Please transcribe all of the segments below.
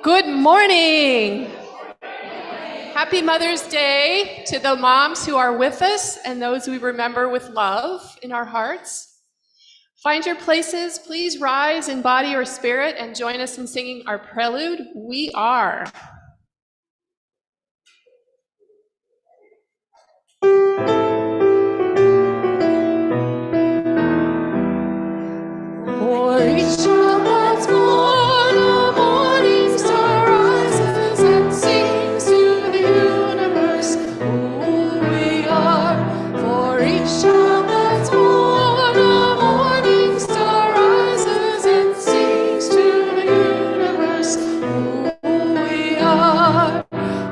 Good morning. Happy Mother's Day to the moms who are with us and those we remember with love in our hearts. Find your places, please rise in body or spirit and join us in singing our prelude, We Are. For each child that's born, a morning star rises and sings to the universe who we are. For each child that's born, a morning star rises and sings to the universe who we are.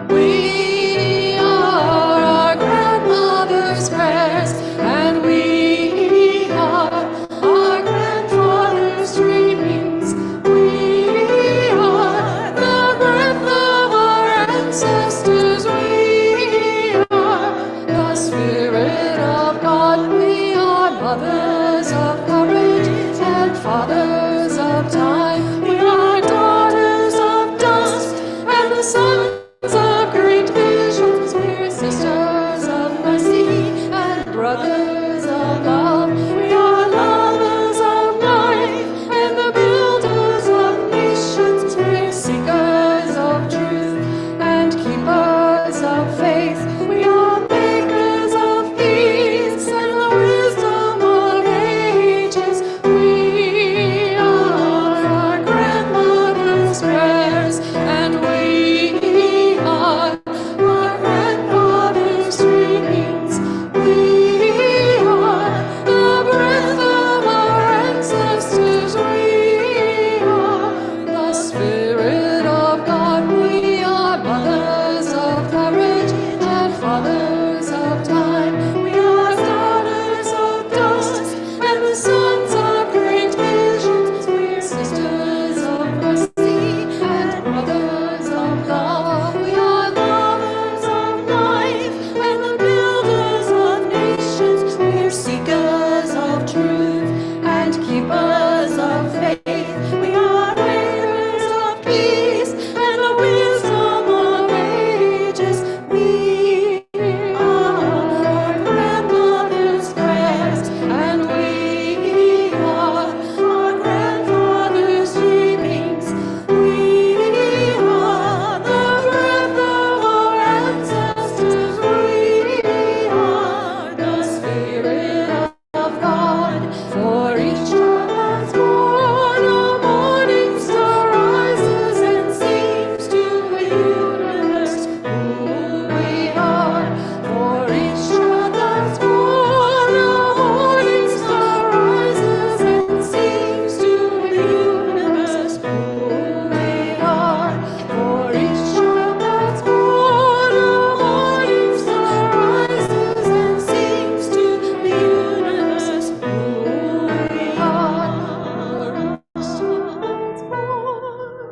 We are our grandmother's prayers, and we are our grandfather's dreamings. We are the breath of our ancestors. We are the Spirit of God. We are mothers of courage and fathers of time. We are daughters of dust and the sons of great visions. We're sisters of mercy and brothers of love. We are lovers of life and the builders of nations. We're seekers of truth and keepers of faith. We are makers of peace and the wisdom of ages. We are our grandmother's prayers, and we are our grandfather's dreamings. We are the breath of our ancestors. We are the Spirit of God. We are mothers of courage and fathers of time. We are daughters of dust and the sons of great visions. We're sisters of mercy and brothers of love. We are lovers of life and the builders of nations. We're seekers of truth and keepers of faith. We are makers of peace and the wisdom of ages. We are our grandmother's prayers, and we are our grandfather's dreamings. We are the breath of our ancestors. We are the Spirit of God. For each child that's born, a morning star rises and sings to the universe who we are. For each child that's born, a morning star rises and sings to the universe who we are. For each child that's born, a morning star rises and sings to the universe who we are. For each child that's born.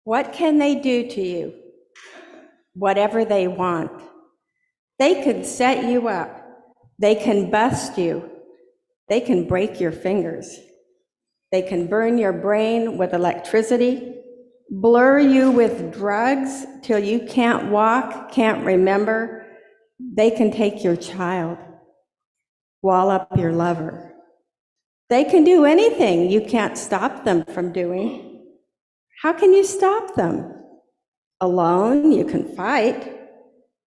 What can they do to you? Whatever they want. They can set you up. They can bust you. They can break your fingers. They can burn your brain with electricity, blur you with drugs till you can't walk, can't remember. They can take your child, wall up your lover. They can do anything you can't stop them from doing. How can you stop them? Alone, you can fight.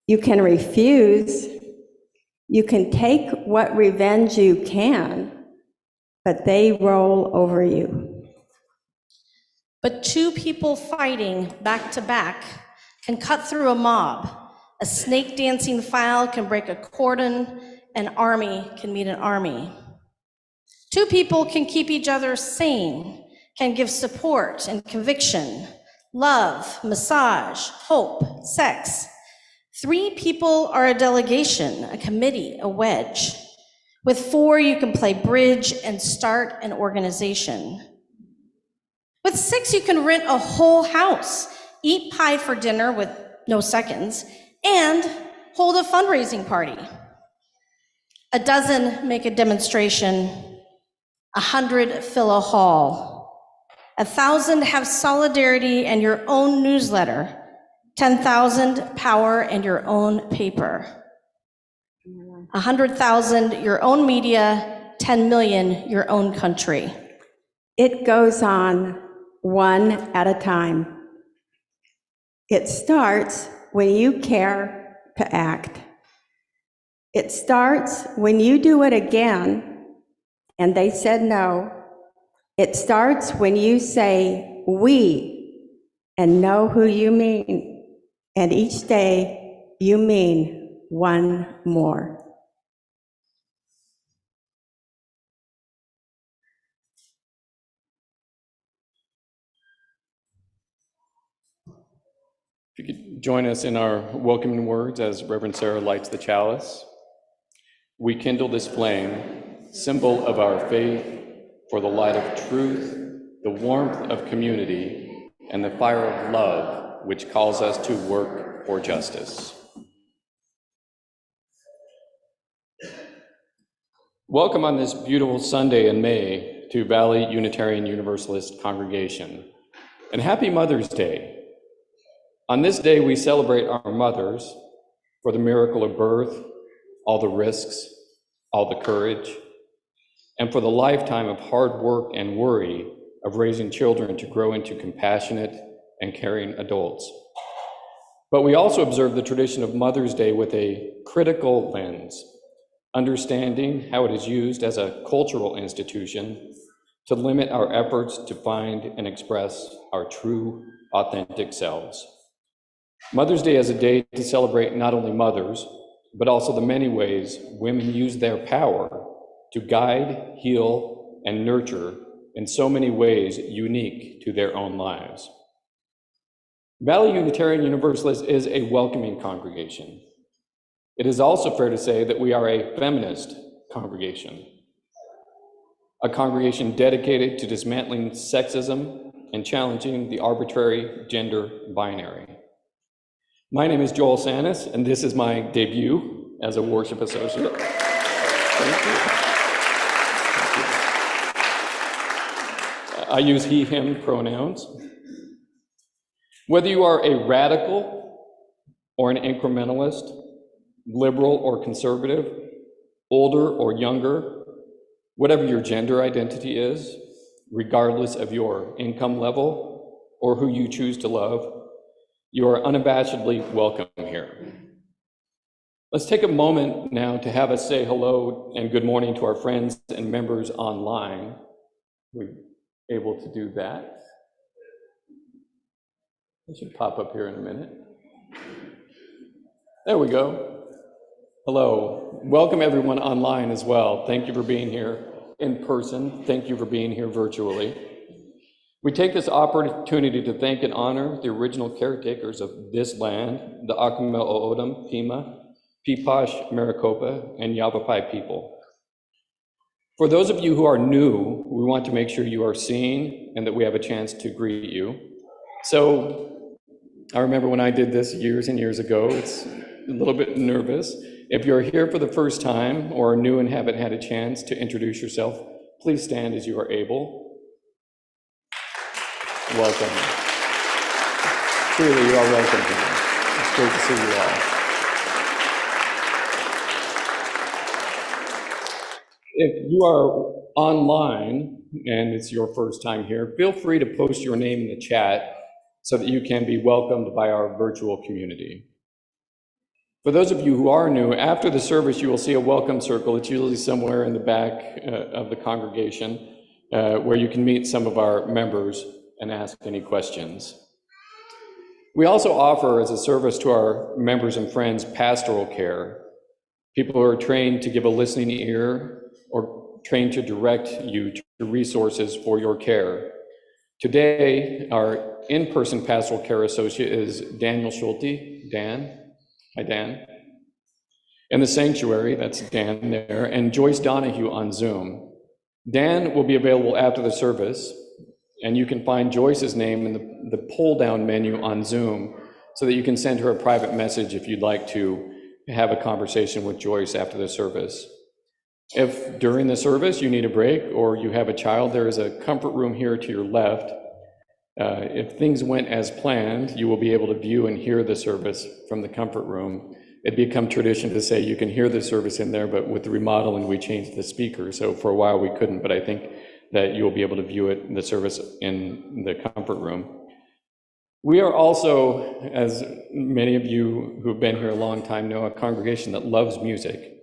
You can refuse. You can take what revenge you can, but they roll over you. But two people fighting back to back can cut through a mob. A snake dancing file can break a cordon. An army can meet an army. Two people can keep each other sane, can give support and conviction, love, massage, hope, sex. Three people are a delegation, a committee, a wedge. With four, you can play bridge and start an organization. With six, you can rent a whole house, eat pie for dinner with no seconds, and hold a fundraising party. A dozen make a demonstration, 100 fill a hall, 1,000 have solidarity and your own newsletter, 10,000 power and your own paper, 100,000 your own media, 10 million your own country. It goes on one at a time. It starts when you care to act. It starts when you do it again and they said no. It starts when you say we and know who you mean. And each day you mean one more. If you could join us in our welcoming words as Reverend Sarah lights the chalice. We kindle this flame, symbol of our faith, for the light of truth, the warmth of community, and the fire of love, which calls us to work for justice. Welcome on this beautiful Sunday in May to Valley Unitarian Universalist Congregation, and happy Mother's Day. On this day, we celebrate our mothers for the miracle of birth, all the risks, all the courage, and for the lifetime of hard work and worry of raising children to grow into compassionate and caring adults. But we also observe the tradition of Mother's Day with a critical lens, understanding how it is used as a cultural institution to limit our efforts to find and express our true, authentic selves. Mother's Day is a day to celebrate not only mothers, but also the many ways women use their power to guide, heal, and nurture in so many ways unique to their own lives. Valley Unitarian Universalist is a welcoming congregation. It is also fair to say that we are a feminist congregation, a congregation dedicated to dismantling sexism and challenging the arbitrary gender binary. My name is Joel Sanis, and this is my debut as a worship associate. Thank you. I use he, him pronouns. Whether you are a radical or an incrementalist, liberal or conservative, older or younger, whatever your gender identity is, regardless of your income level or who you choose to love, you are unabashedly welcome here. Let's take a moment now to have us say hello and good morning to our friends and members online. We're able to do that. It should pop up here in a minute. There we go. Hello. Welcome everyone online as well. Thank you for being here in person. Thank you for being here virtually. We take this opportunity to thank and honor the original caretakers of this land, the Akimel O'odham, Pima, Pipash, Maricopa, and Yavapai people. For those of you who are new, we want to make sure you are seen and that we have a chance to greet you. So I remember when I did this years and years ago, it's a little bit nervous. If you're here for the first time or are new and haven't had a chance to introduce yourself, please stand as you are able. Welcome. Truly, you are welcome here. It's great to see you all. If you are online and it's your first time here, feel free to post your name in the chat so that you can be welcomed by our virtual community. For those of you who are new, after the service, you will see a welcome circle. It's usually somewhere in the back of the congregation where you can meet some of our members and ask any questions. We also offer as a service to our members and friends pastoral care. People who are trained to give a listening ear or trained to direct you to resources for your care. Today, our in-person pastoral care associate is Daniel Schulte. Dan. Hi, Dan. In the sanctuary, that's Dan there, and Joyce Donahue on Zoom. Dan will be available after the service, and you can find Joyce's name in the pull-down menu on Zoom so that you can send her a private message if you'd like to have a conversation with Joyce after the service. If during the service you need a break or you have a child, there is a comfort room here to your left. If things went as planned, you will be able to view and hear the service from the comfort room. It become tradition to say you can hear the service in there, but with the remodeling, we changed the speaker. So for a while we couldn't, but I think that you'll be able to view it in the service in the comfort room. We are also, as many of you who've been here a long time know, a congregation that loves music.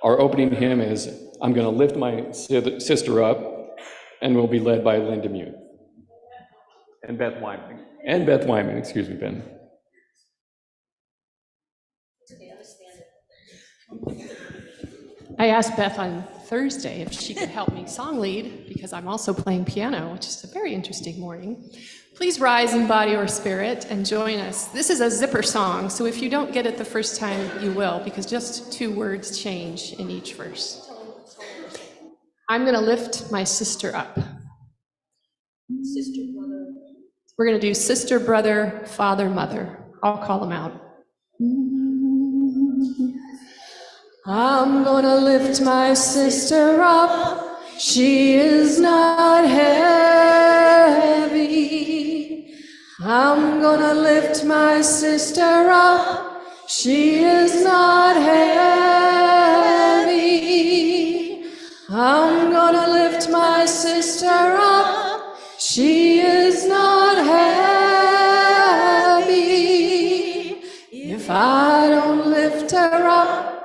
Our opening hymn is, "I'm Gonna Lift My Sister Up," and will be led by Linda Mute. And Beth Wyman, excuse me, Ben. I asked Beth on Thursday if she could help me song lead, because I'm also playing piano, which is a very interesting morning. Please rise in body or spirit and join us. This is a zipper song, so if you don't get it the first time, you will, because just 2 words change in each verse. I'm gonna lift my sister up. We're gonna do sister, brother, father, mother. I'll call them out. I'm gonna lift my sister up. She is not heavy. I'm gonna lift my sister up. She is not heavy. I'm gonna lift my sister up. She is not heavy. If I don't lift her up,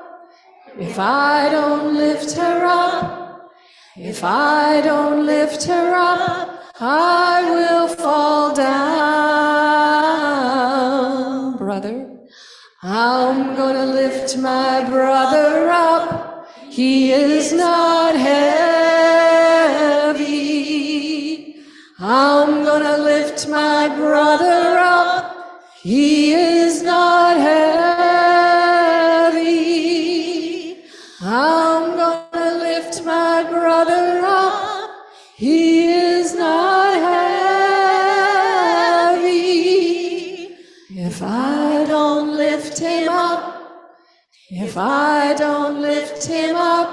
if I don't lift her up, if I don't lift her up, I will fall down. Brother, I'm gonna lift my brother up. He is not heavy. I'm gonna lift my brother up. He is not heavy. I'm gonna lift my brother up. He is not heavy. If I don't lift him up, if I don't lift him up,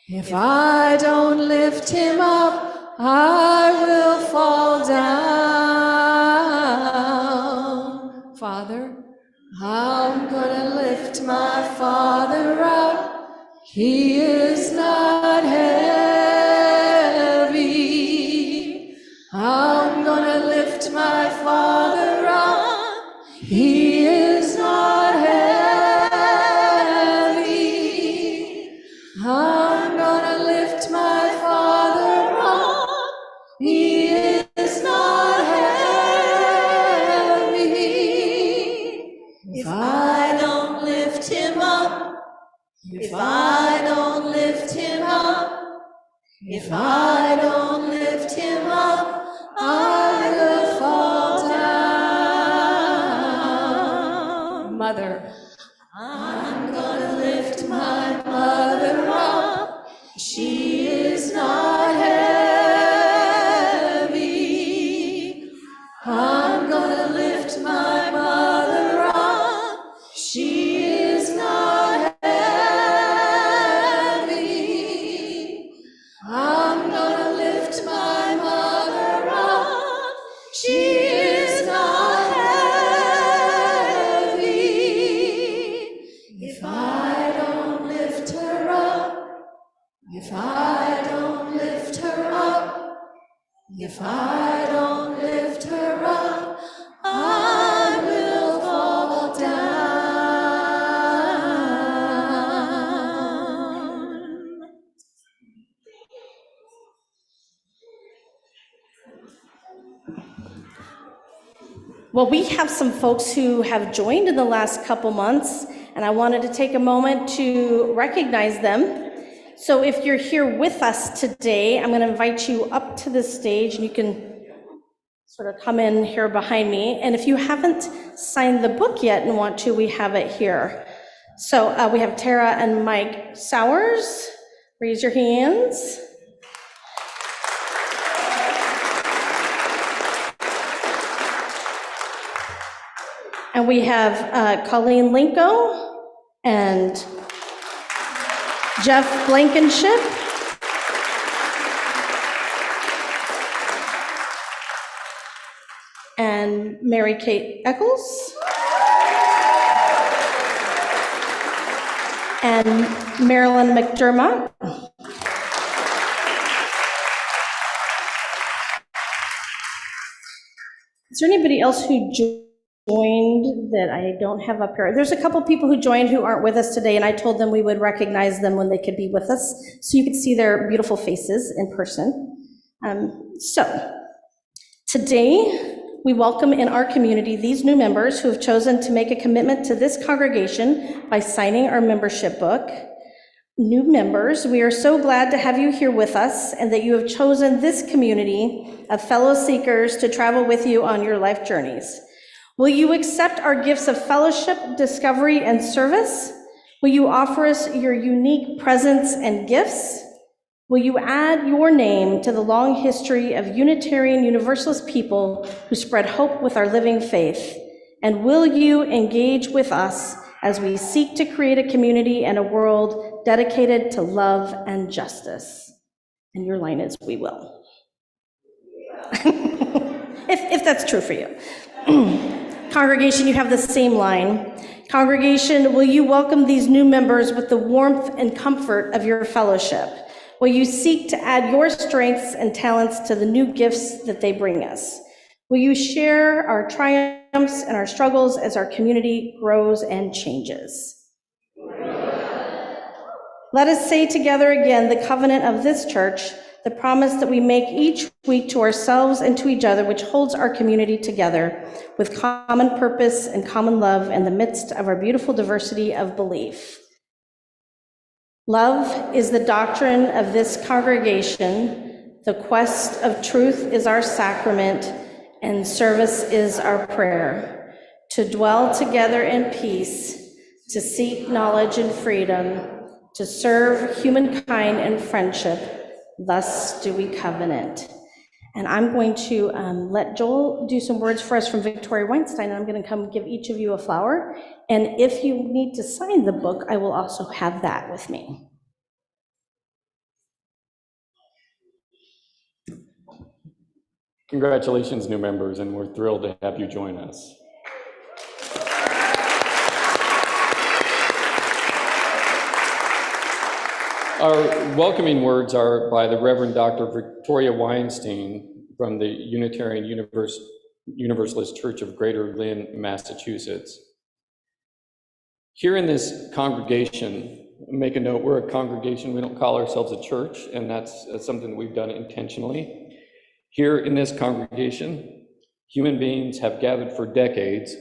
if I don't lift him up, I will fall down. Father, I'm gonna lift my father up. He is not heavy. I'm gonna lift my father up. He is not heavy. I'm gonna lift my father up. He is not heavy. If I don't lift him up, if I don't lift him up, if I don't lift him up, I will fall down. Mother, I'm gonna lift my mother up. She is not heavy. I'm gonna lift my mother up. She is not If I don't lift her up, if I don't lift her up, I will fall down. Well, we have some folks who have joined in the last couple months, and I wanted to take a moment to recognize them. So if you're here with us today, I'm going to invite you up to the stage, and you can sort of come in here behind me. And if you haven't signed the book yet and want to, we have it here. So we have Tara and Mike Sowers. Raise your hands. And we have Colleen Linko and Jeff Blankenship. And Mary Kate Eccles. And Marilyn McDermott. Is there anybody else who joined that I don't have up here? There's a couple people who joined who aren't with us today, and I told them we would recognize them when they could be with us, so you could see their beautiful faces in person. So today, we welcome in our community these new members who have chosen to make a commitment to this congregation by signing our membership book. New members, we are so glad to have you here with us and that you have chosen this community of fellow seekers to travel with you on your life journeys. Will you accept our gifts of fellowship, discovery, and service? Will you offer us your unique presence and gifts? Will you add your name to the long history of Unitarian Universalist people who spread hope with our living faith? And will you engage with us as we seek to create a community and a world dedicated to love and justice? And your line is, we will. if that's true for you. Congregation, you have the same line. Congregation, will you welcome these new members with the warmth and comfort of your fellowship? Will you seek to add your strengths and talents to the new gifts that they bring us? Will you share our triumphs and our struggles as our community grows and changes? Let us say together again the covenant of this church, the promise that we make each week to ourselves and to each other, which holds our community together with common purpose and common love in the midst of our beautiful diversity of belief. Love is the doctrine of this congregation. The quest of truth is our sacrament, and service is our prayer. To dwell together in peace, to seek knowledge and freedom, to serve humankind in friendship, thus do we covenant. And I'm going to let Joel do some words for us from Victoria Weinstein, and I'm going to come give each of you a flower. And if you need to sign the book, I will also have that with me. Congratulations, new members, and we're thrilled to have you join us. Our welcoming words are by the Reverend Dr. Victoria Weinstein from the Unitarian Universalist Church of Greater Lynn, Massachusetts. Here in this congregation, make a note, we're a congregation, we don't call ourselves a church, and that's something that we've done intentionally. Here in this congregation, human beings have gathered for decades,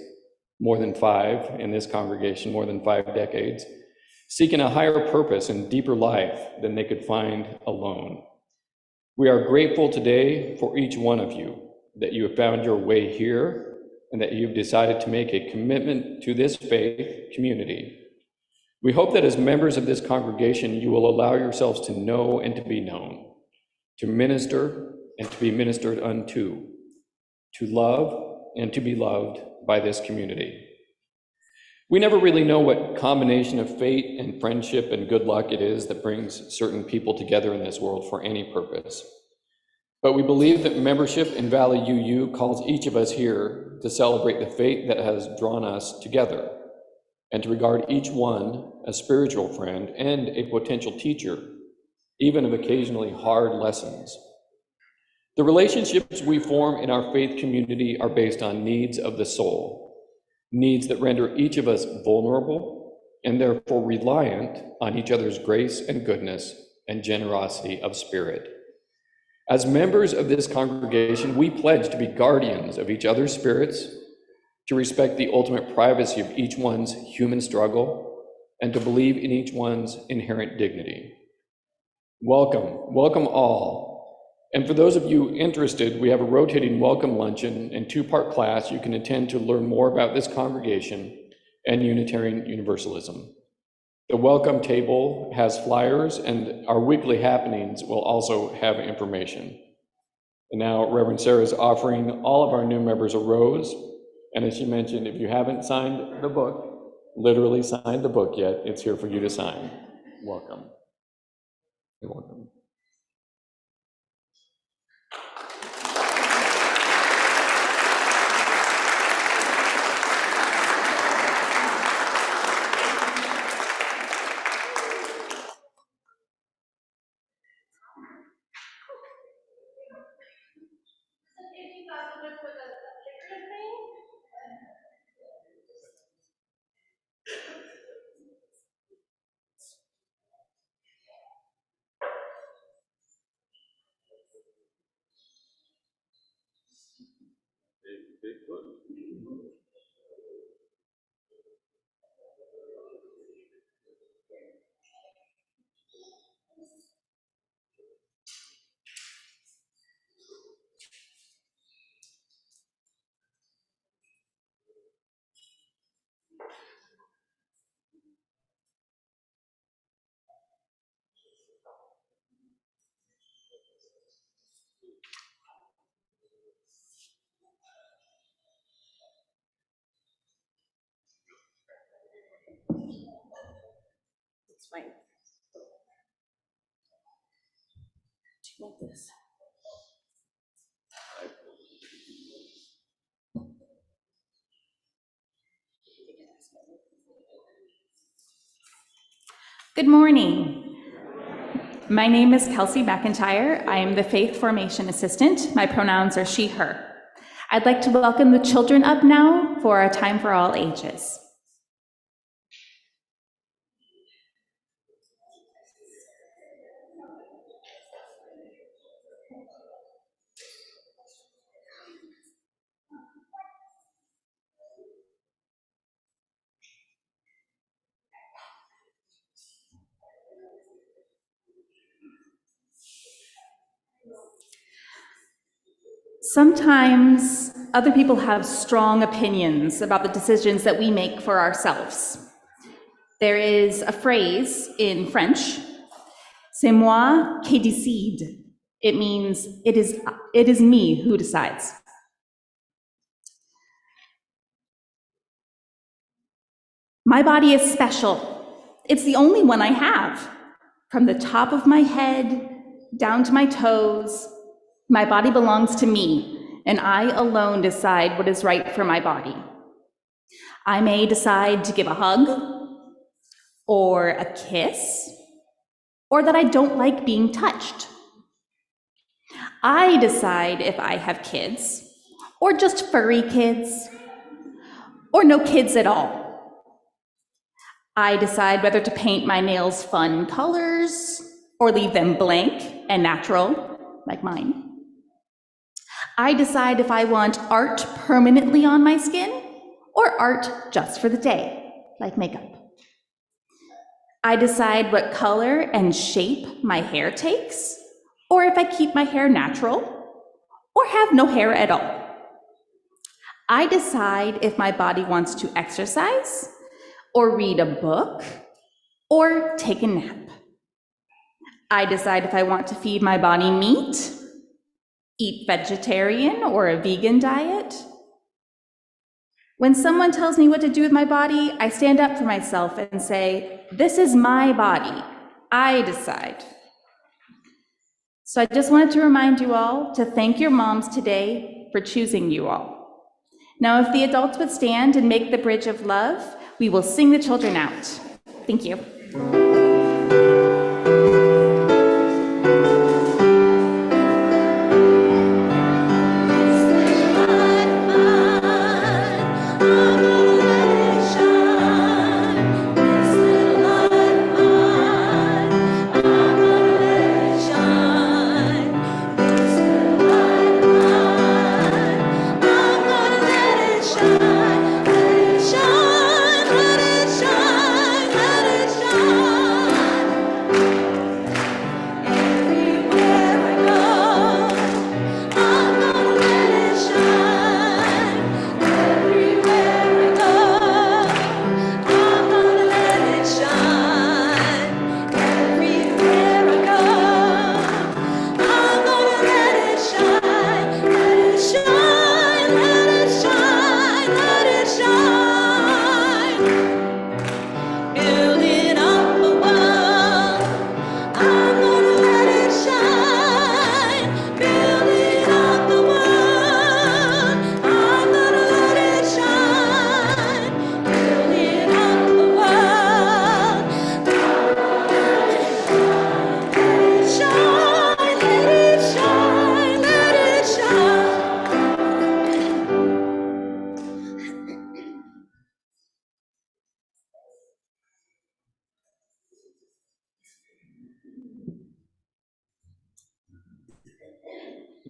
more than 5 in this congregation, more than 5 decades, seeking a higher purpose and deeper life than they could find alone. We are grateful today for each one of you that you have found your way here and that you've decided to make a commitment to this faith community. We hope that as members of this congregation, you will allow yourselves to know and to be known, to minister and to be ministered unto, to love and to be loved by this community. We never really know what combination of fate and friendship and good luck it is that brings certain people together in this world for any purpose. But we believe that membership in Valley UU calls each of us here to celebrate the fate that has drawn us together and to regard each one a spiritual friend and a potential teacher even of occasionally hard lessons. The relationships we form in our faith community are based on needs of the soul, needs that render each of us vulnerable and therefore reliant on each other's grace and goodness and generosity of spirit. As members of this congregation, we pledge to be guardians of each other's spirits, to respect the ultimate privacy of each one's human struggle, and to believe in each one's inherent dignity. Welcome, welcome all. And for those of you interested, we have a rotating welcome luncheon and two-part class you can attend to learn more about this congregation and Unitarian Universalism. The welcome table has flyers, and our weekly happenings will also have information. And now Reverend Sarah is offering all of our new members a rose. And as she mentioned, if you haven't signed the book, literally signed the book yet, it's here for you to sign. Welcome. You're welcome. It's fine. Do you want this? Good morning. My name is Kelsey McIntyre. I am the Faith Formation Assistant. My pronouns are she, her. I'd like to welcome the children up now for a time for all ages. Sometimes other people have strong opinions about the decisions that we make for ourselves. There is a phrase in French, c'est moi qui décide. It means it is me who decides. My body is special. It's the only one I have. From the top of my head down to my toes, my body belongs to me, and I alone decide what is right for my body. I may decide to give a hug, or a kiss, or that I don't like being touched. I decide if I have kids, or just furry kids, or no kids at all. I decide whether to paint my nails fun colors, or leave them blank and natural, like mine. I decide if I want art permanently on my skin or art just for the day, like makeup. I decide what color and shape my hair takes, or if I keep my hair natural or have no hair at all. I decide if my body wants to exercise or read a book or take a nap. I decide if I want to feed my body meat, eat vegetarian or a vegan diet. When someone tells me what to do with my body, I stand up for myself and say, this is my body, I decide. So I just wanted to remind you all to thank your moms today for choosing you all. Now, if the adults would stand and make the bridge of love, we will sing the children out. Thank you.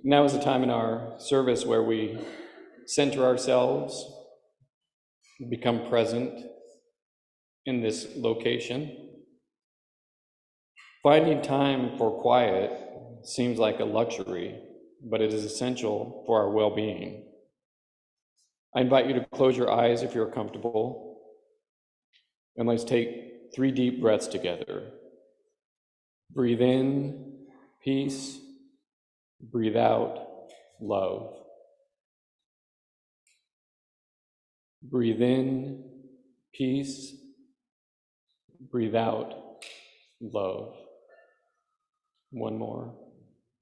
Now is a time in our service where we center ourselves, become present in this location. Finding time for quiet seems like a luxury, but it is essential for our well-being. I invite you to close your eyes if you're comfortable, and let's take 3 deep breaths together. Breathe in, peace. Breathe out, love. Breathe in, peace. Breathe out, love. One more.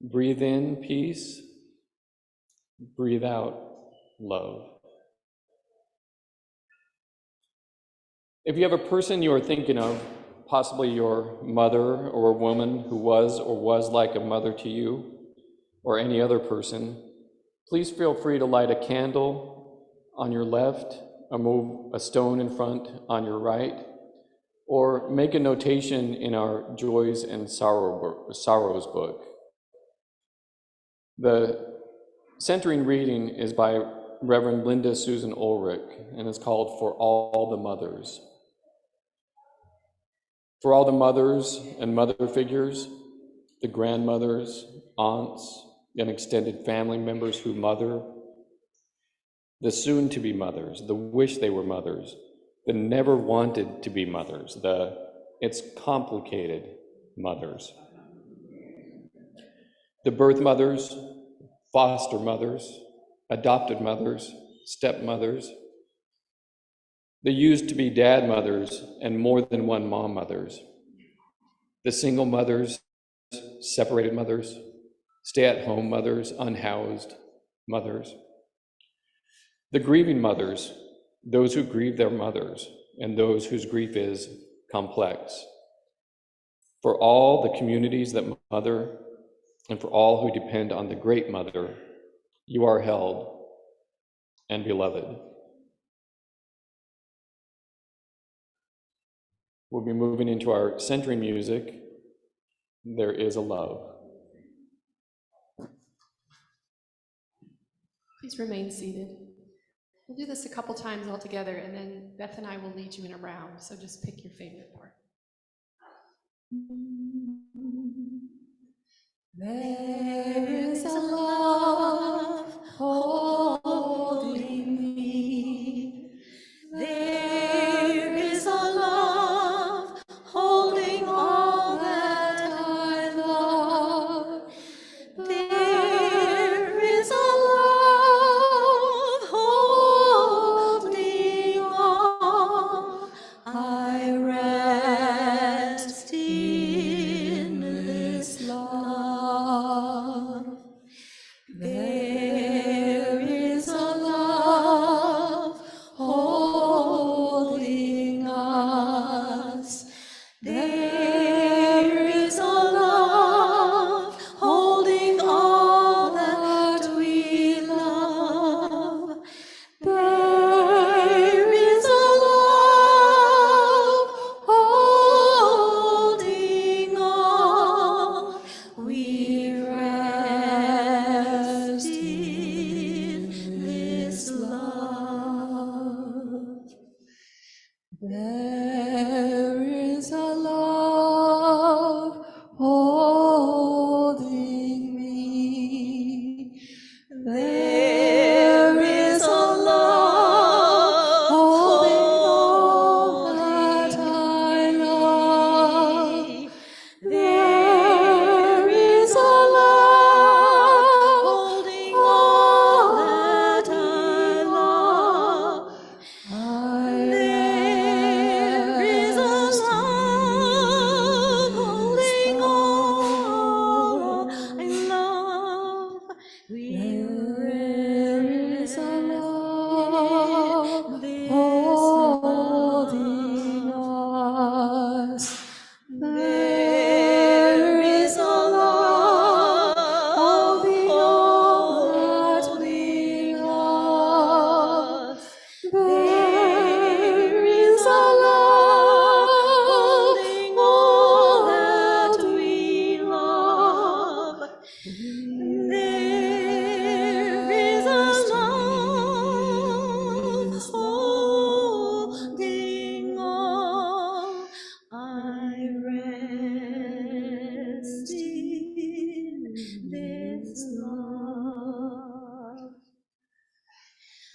Breathe in, peace. Breathe out, love. If you have a person you are thinking of, possibly your mother or a woman who was like a mother to you, or any other person, please feel free to light a candle on your left, or move a stone in front on your right, or make a notation in our Joys and Sorrows book. The centering reading is by Reverend Linda Susan Ulrich, and is called For All the Mothers. For all the mothers and mother figures, the grandmothers, aunts, and extended family members who mother, the soon-to-be mothers, the wish they were mothers, the never wanted to be mothers, the it's complicated mothers, the birth mothers, foster mothers, adopted mothers, stepmothers, the used-to-be dad mothers and more than one mom mothers, the single mothers, separated mothers, stay-at-home mothers, unhoused mothers, the grieving mothers, those who grieve their mothers, and those whose grief is complex. For all the communities that mother, and for all who depend on the great mother, you are held and beloved. We'll be moving into our centering music, There Is a Love. Please remain seated. We'll do this a couple times all together, and then Beth and I will lead you in a round, so just pick your favorite part. There is a love holding me. There is a love holding all that I love. There is a love holding all. I rest in this love.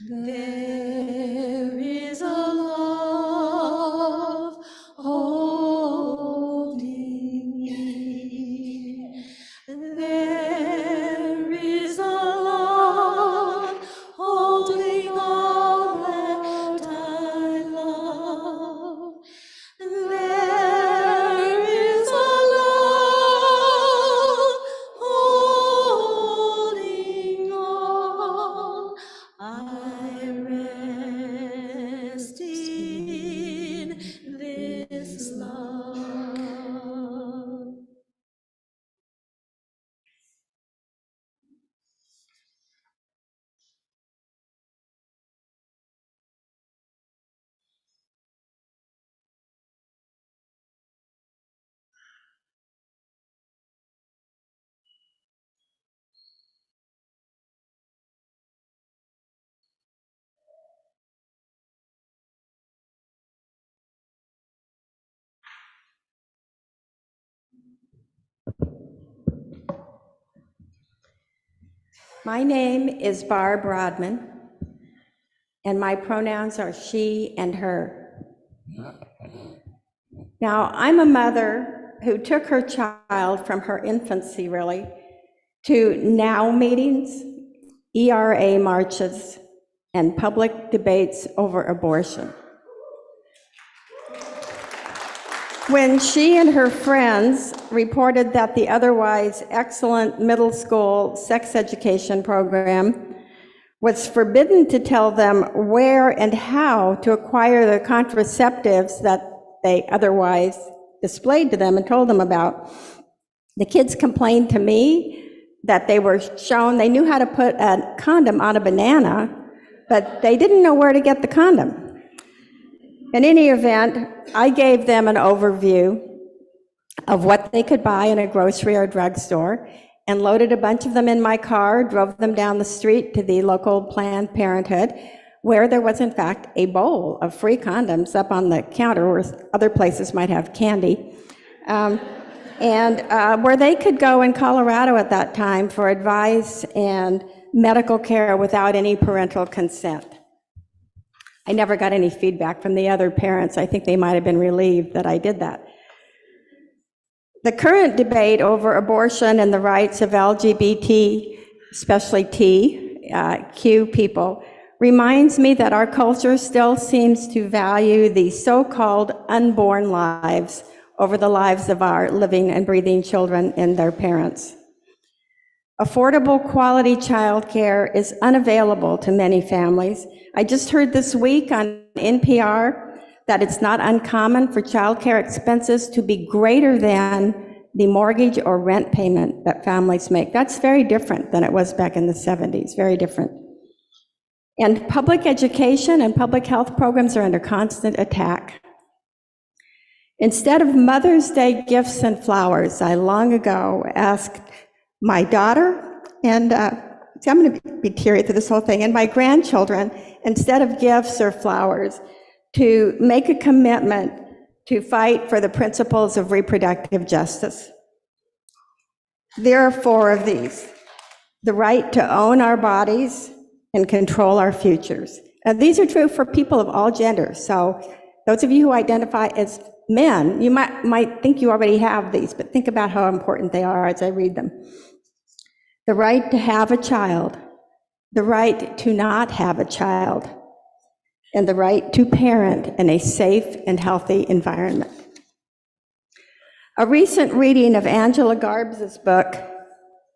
There is a love holding me. There is a love holding all that I love. There is a love holding all. I rest in this love. My name is Barb Rodman, and my pronouns are she and her. Now, I'm a mother who took her child from her infancy, really, to NOW meetings, ERA marches, and public debates over abortion. When she and her friends reported that the otherwise excellent middle school sex education program was forbidden to tell them where and how to acquire the contraceptives that they otherwise displayed to them and told them about, the kids complained to me that they were shown, they knew how to put a condom on a banana, but they didn't know where to get the condom. In any event, I gave them an overview of what they could buy in a grocery or drugstore and loaded a bunch of them in my car, drove them down the street to the local Planned Parenthood, where there was in fact a bowl of free condoms up on the counter, where other places might have candy, and where they could go in Colorado at that time for advice and medical care without any parental consent. I never got any feedback from the other parents. I think they might have been relieved that I did that. The current debate over abortion and the rights of LGBT, especially Q people, reminds me that our culture still seems to value the so-called unborn lives over the lives of our living and breathing children and their parents. Affordable quality childcare is unavailable to many families. I just heard this week on NPR that it's not uncommon for childcare expenses to be greater than the mortgage or rent payment that families make. That's very different than it was back in the 70s, very different. And public education and public health programs are under constant attack. Instead of Mother's Day gifts and flowers, I long ago asked my daughter, and see, I'm going to be teary through this whole thing, and my grandchildren, instead of gifts or flowers, to make a commitment to fight for the principles of reproductive justice. There are 4 of these: the right to own our bodies and control our futures. And these are true for people of all genders. So those of you who identify as men, you might think you already have these, but think about how important they are as I read them. The right to have a child, the right to not have a child, and the right to parent in a safe and healthy environment. A recent reading of Angela Garbs' book,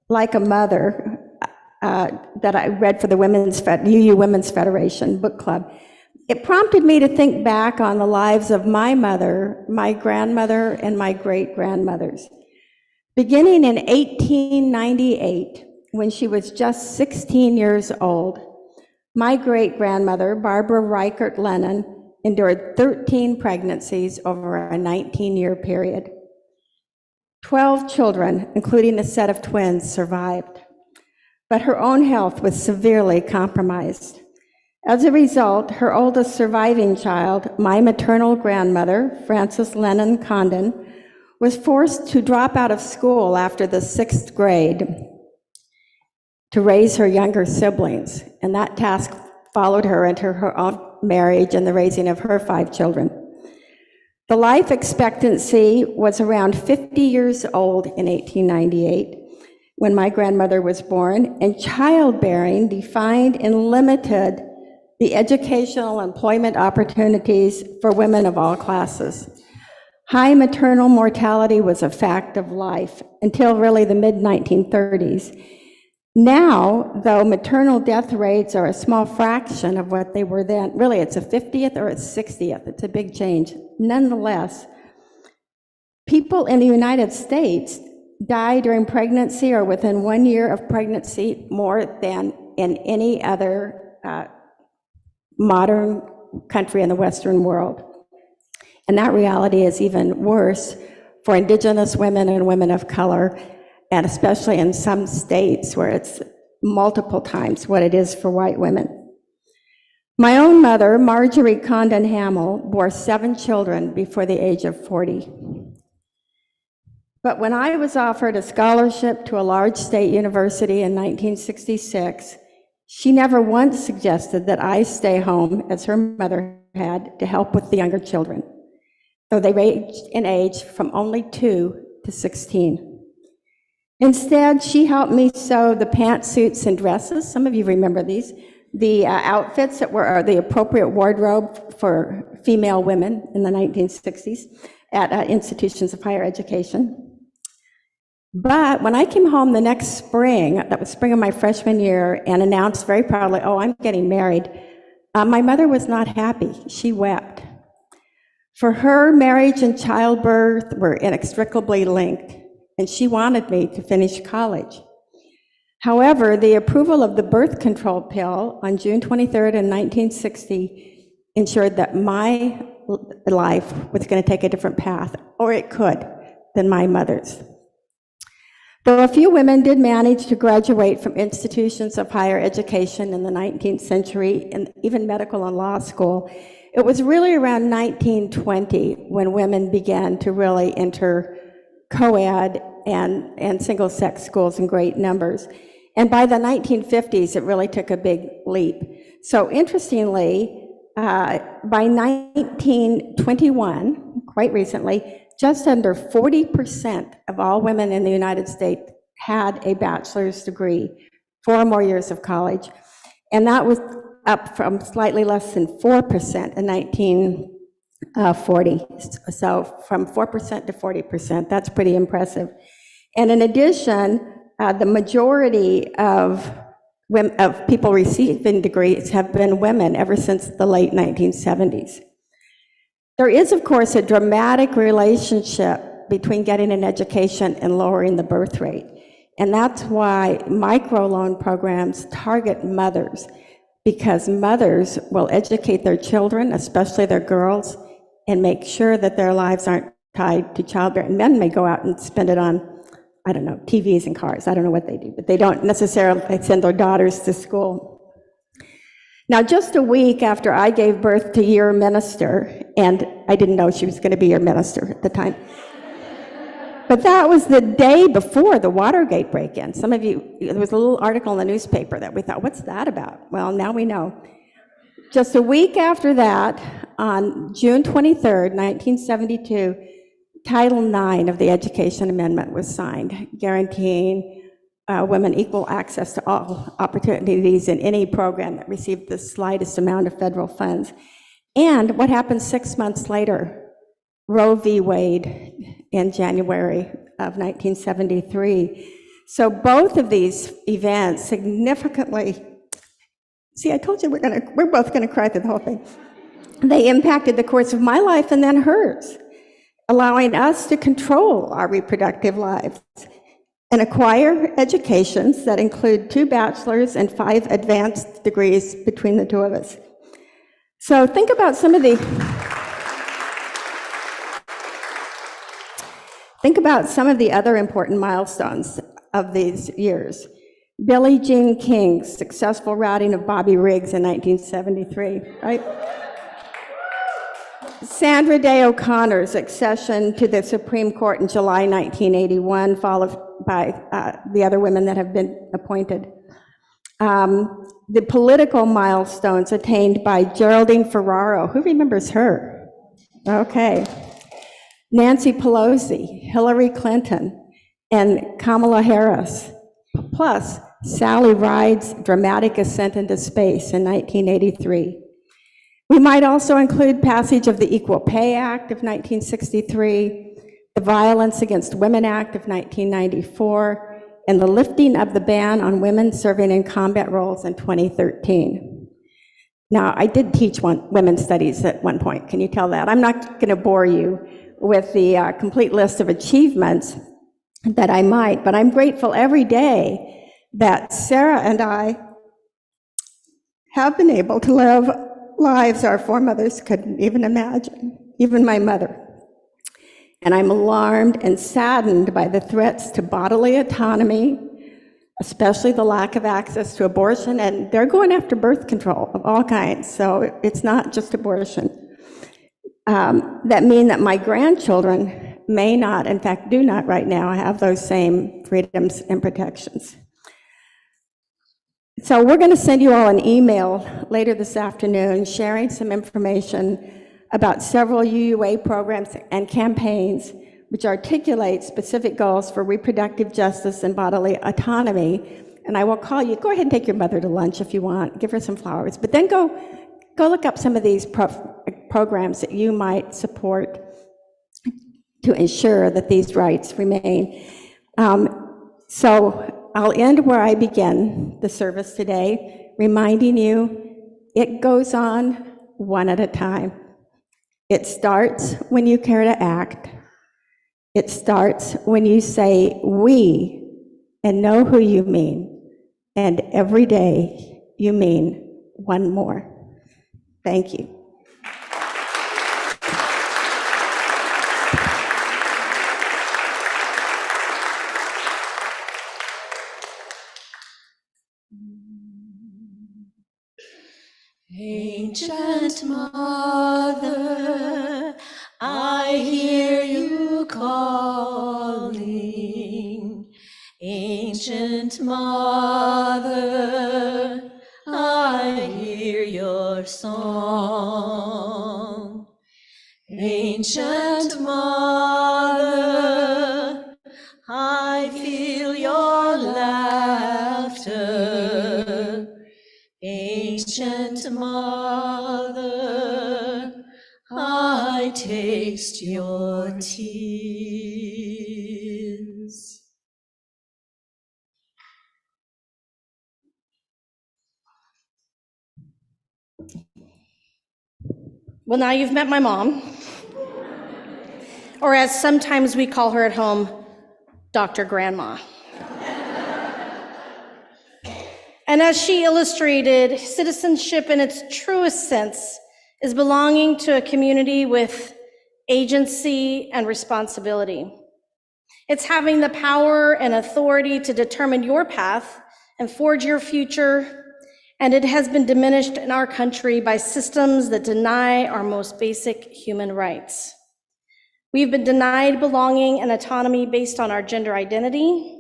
Like a Mother, that I read for the UU Women's Federation Book Club, it prompted me to think back on the lives of my mother, my grandmother, and my great-grandmothers. Beginning in 1898, when she was just 16 years old, my great-grandmother, Barbara Reichert Lennon, endured 13 pregnancies over a 19-year period. 12 children, including a set of twins, survived, but her own health was severely compromised. As a result, her oldest surviving child, my maternal grandmother, Frances Lennon Condon, was forced to drop out of school after the 6th grade to raise her younger siblings, and that task followed her into her own marriage and the raising of her 5 children. The life expectancy was around 50 years old in 1898 when my grandmother was born, and childbearing defined and limited the educational employment opportunities for women of all classes. High maternal mortality was a fact of life until really the mid-1930s. Now, though maternal death rates are a small fraction of what they were then, really it's a 50th or a 60th, it's a big change. Nonetheless, people in the United States die during pregnancy or within 1 year of pregnancy more than in any other modern country in the Western world. And that reality is even worse for Indigenous women and women of color, and especially in some states where it's multiple times what it is for white women. My own mother, Marjorie Condon Hamill, bore 7 children before the age of 40. But when I was offered a scholarship to a large state university in 1966, she never once suggested that I stay home, as her mother had, to help with the younger children, though they ranged in age from only 2 to 16. Instead, she helped me sew the pantsuits and dresses, some of you remember these, the outfits that were the appropriate wardrobe for female women in the 1960s at institutions of higher education. But when I came home the next spring, that was spring of my freshman year, and announced very proudly, oh, I'm getting married, my mother was not happy. She wept. For her, marriage and childbirth were inextricably linked, and she wanted me to finish college. However, the approval of the birth control pill on June 23rd in 1960 ensured that my life was going to take a different path, or it could, than my mother's. Though a few women did manage to graduate from institutions of higher education in the 19th century, and even medical and law school, it was really around 1920 when women began to really enter co-ed and single-sex schools in great numbers. And by the 1950s, it really took a big leap. So interestingly, by 1921, quite recently, just under 40% of all women in the United States had a bachelor's degree, 4 more years of college, and that was up from slightly less than 4% in 1940. So from 4% to 40%, that's pretty impressive. And in addition, the majority of people receiving degrees have been women ever since the late 1970s. There is, of course, a dramatic relationship between getting an education and lowering the birth rate. And that's why microloan programs target mothers, because mothers will educate their children, especially their girls, and make sure that their lives aren't tied to childbearing. Men may go out and spend it on, I don't know, TVs and cars. I don't know what they do, but they don't necessarily send their daughters to school. Now, just a week after I gave birth to your minister, and I didn't know she was going to be your minister at the time, but that was the day before the Watergate break-in. Some of you, there was a little article in the newspaper that we thought, what's that about? Well, now we know. Just a week after that, on June 23rd, 1972, Title IX of the Education Amendment was signed, guaranteeing women equal access to all opportunities in any program that received the slightest amount of federal funds. And what happened 6 months later? Roe v. Wade in January of 1973. So both of these events significantly, see, I told you we're both gonna cry through the whole thing. They impacted the course of my life and then hers, allowing us to control our reproductive lives and acquire educations that include 2 bachelor's and 5 advanced degrees between the 2 of us. So think about some of the other important milestones of these years. Billie Jean King's successful routing of Bobby Riggs in 1973, right? Sandra Day O'Connor's accession to the Supreme Court in July 1981, followed by the other women that have been appointed. the political milestones attained by Geraldine Ferraro. Who remembers her? Okay. Nancy Pelosi, Hillary Clinton, and Kamala Harris, plus Sally Ride's dramatic ascent into space in 1983. We might also include passage of the Equal Pay Act of 1963, the Violence Against Women Act of 1994, and the lifting of the ban on women serving in combat roles in 2013. Now, I did teach women's studies at one point. Can you tell that? I'm not going to bore you with the complete list of achievements that I might, but I'm grateful every day that Sarah and I have been able to live lives our foremothers couldn't even imagine, even my mother. And I'm alarmed and saddened by the threats to bodily autonomy, especially the lack of access to abortion, and they're going after birth control of all kinds, so it's not just abortion. That mean that my grandchildren may not, in fact, do not right now have those same freedoms and protections. So we're going to send you all an email later this afternoon sharing some information about several UUA programs and campaigns which articulate specific goals for reproductive justice and bodily autonomy. And I will call you. Go ahead and take your mother to lunch if you want. Give her some flowers. But then go look up some of these programs that you might support to ensure that these rights remain. So I'll end where I begin the service today, reminding you it goes on one at a time. It starts when you care to act. It starts when you say we and know who you mean. And every day you mean one more. Thank you. Ancient Mother, I hear you calling. Ancient Mother, I hear your song. Ancient Mother, I feel your laughter. Ancient Mother, I taste your tears. Well, now you've met my mom, or as sometimes we call her at home, Dr. Grandma. And as she illustrated, citizenship in its truest sense is belonging to a community with agency and responsibility. It's having the power and authority to determine your path and forge your future, and it has been diminished in our country by systems that deny our most basic human rights. We've been denied belonging and autonomy based on our gender identity,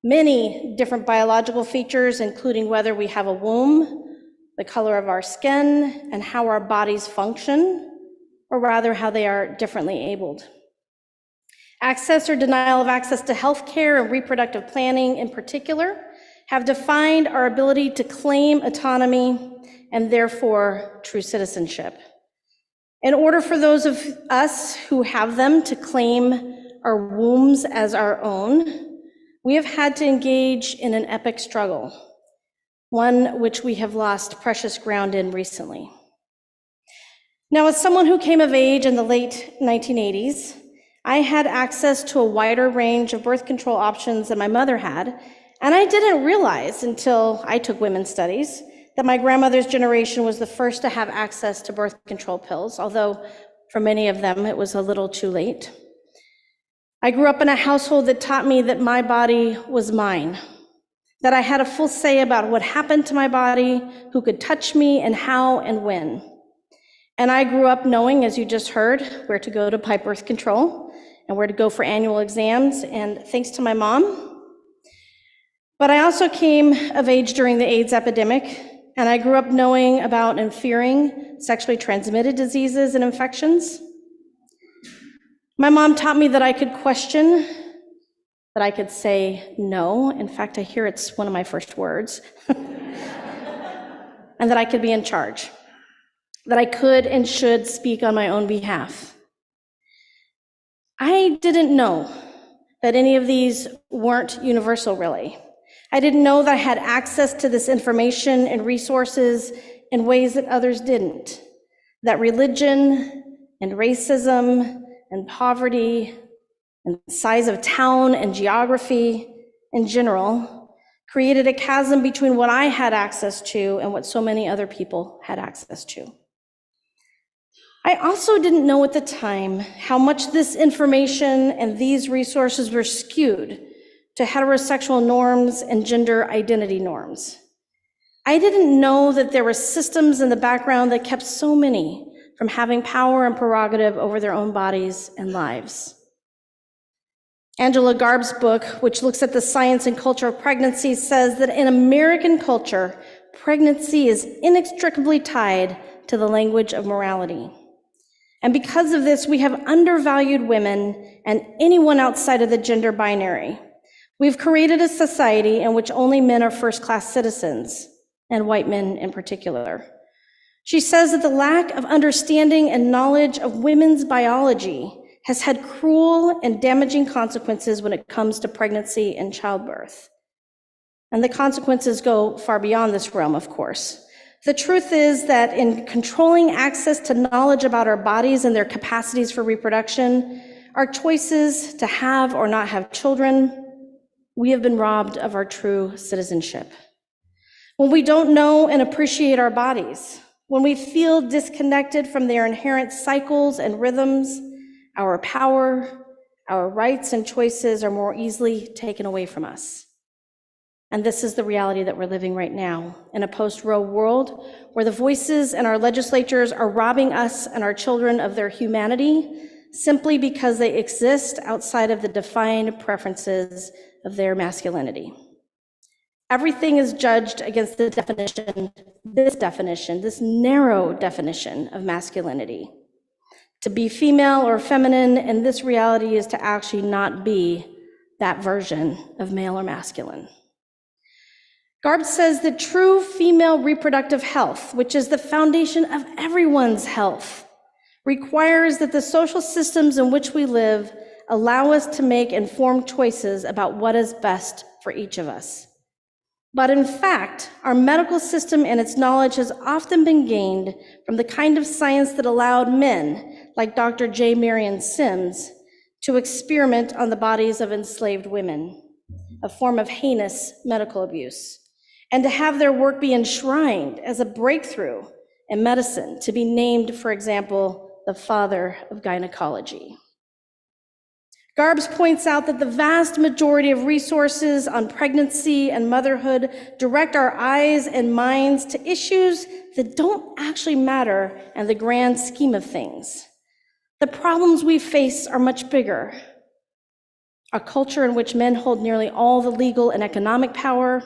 many different biological features, including whether we have a womb, the color of our skin, and how our bodies function, or rather how they are differently abled. Access or denial of access to healthcare and reproductive planning in particular have defined our ability to claim autonomy and therefore true citizenship. In order for those of us who have them to claim our wombs as our own, we have had to engage in an epic struggle, one which we have lost precious ground in recently. Now, as someone who came of age in the late 1980s, I had access to a wider range of birth control options than my mother had, and I didn't realize until I took women's studies that my grandmother's generation was the first to have access to birth control pills, although for many of them it was a little too late. I grew up in a household that taught me that my body was mine, that I had a full say about what happened to my body, who could touch me, and how and when. And I grew up knowing, as you just heard, where to go to pipe birth control and where to go for annual exams. And thanks to my mom, But I also came of age during the AIDS epidemic, and I grew up knowing about and fearing sexually transmitted diseases and infections. My mom taught me that I could question, that I could say no. In fact, I hear it's one of my first words. And that I could be in charge, that I could and should speak on my own behalf. I didn't know that any of these weren't universal, really. I didn't know that I had access to this information and resources in ways that others didn't, that religion and racism and poverty and size of town and geography in general created a chasm between what I had access to and what so many other people had access to. I also didn't know at the time how much this information and these resources were skewed to heterosexual norms and gender identity norms. I didn't know that there were systems in the background that kept so many from having power and prerogative over their own bodies and lives. Angela Garb's book, which looks at the science and culture of pregnancy, says that in American culture, pregnancy is inextricably tied to the language of morality. And because of this, we have undervalued women and anyone outside of the gender binary. We've created a society in which only men are first-class citizens, and white men in particular. She says that the lack of understanding and knowledge of women's biology has had cruel and damaging consequences when it comes to pregnancy and childbirth. And the consequences go far beyond this realm, of course. The truth is that in controlling access to knowledge about our bodies and their capacities for reproduction, our choices to have or not have children, we have been robbed of our true citizenship. When we don't know and appreciate our bodies, when we feel disconnected from their inherent cycles and rhythms, our power, our rights and choices are more easily taken away from us. And this is the reality that we're living right now in a post-Roe world where the voices in our legislatures are robbing us and our children of their humanity simply because they exist outside of the defined preferences of their masculinity. Everything is judged against this narrow definition of masculinity. To be female or feminine in this reality is to actually not be that version of male or masculine. Garb says that true female reproductive health, which is the foundation of everyone's health, requires that the social systems in which we live allow us to make informed choices about what is best for each of us. But in fact, our medical system and its knowledge has often been gained from the kind of science that allowed men, like Dr. J. Marion Sims, to experiment on the bodies of enslaved women, a form of heinous medical abuse, and to have their work be enshrined as a breakthrough in medicine, to be named, for example, the father of gynecology. Garbs points out that the vast majority of resources on pregnancy and motherhood direct our eyes and minds to issues that don't actually matter in the grand scheme of things. The problems we face are much bigger. A culture in which men hold nearly all the legal and economic power,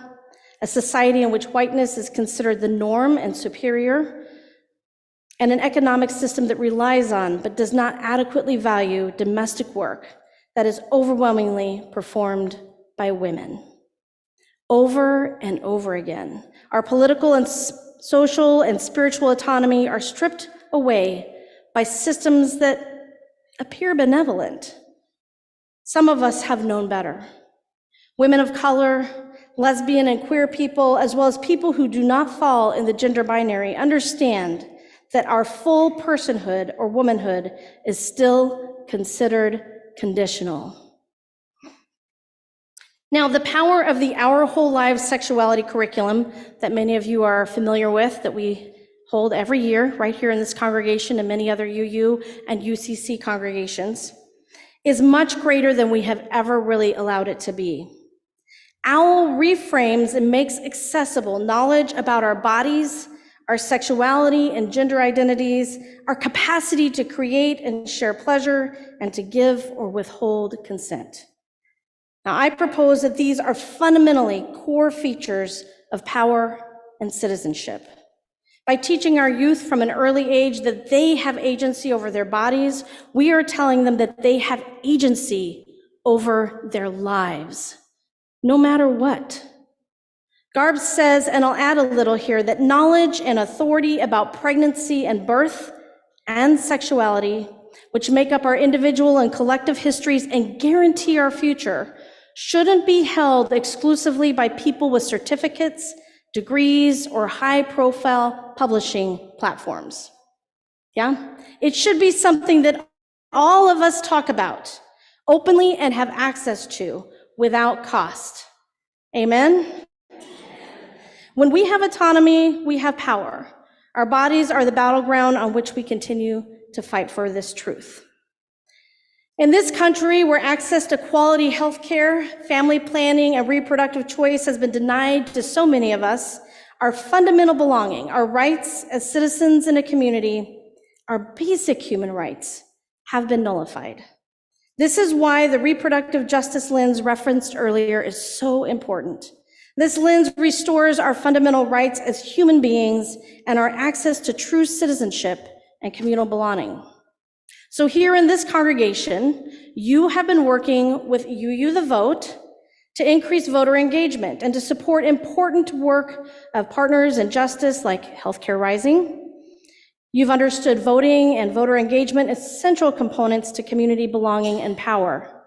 a society in which whiteness is considered the norm and superior, and an economic system that relies on but does not adequately value domestic work that is overwhelmingly performed by women. Over and over again, our political and social and spiritual autonomy are stripped away by systems that appear benevolent. Some of us have known better. Women of color, lesbian and queer people, as well as people who do not fall in the gender binary, understand that our full personhood or womanhood is still considered conditional. Now, the power of the Our Whole Lives Sexuality curriculum that many of you are familiar with, that we hold every year right here in this congregation and many other UU and UCC congregations, is much greater than we have ever really allowed it to be. OWL reframes and makes accessible knowledge about our bodies, our sexuality and gender identities, our capacity to create and share pleasure, and to give or withhold consent. Now, I propose that these are fundamentally core features of power and citizenship. By teaching our youth from an early age that they have agency over their bodies, we are telling them that they have agency over their lives, no matter what. Garb says, and I'll add a little here, that knowledge and authority about pregnancy and birth and sexuality, which make up our individual and collective histories and guarantee our future, shouldn't be held exclusively by people with certificates, degrees, or high-profile publishing platforms. Yeah? It should be something that all of us talk about openly and have access to without cost. Amen? When we have autonomy, we have power. Our bodies are the battleground on which we continue to fight for this truth. In this country, where access to quality health care, family planning, and reproductive choice has been denied to so many of us, our fundamental belonging, our rights as citizens in a community, our basic human rights have been nullified. This is why the reproductive justice lens referenced earlier is so important. This lens restores our fundamental rights as human beings and our access to true citizenship and communal belonging. So here in this congregation, you have been working with UU the Vote to increase voter engagement and to support important work of partners in justice like Healthcare Rising. You've understood voting and voter engagement as central components to community belonging and power.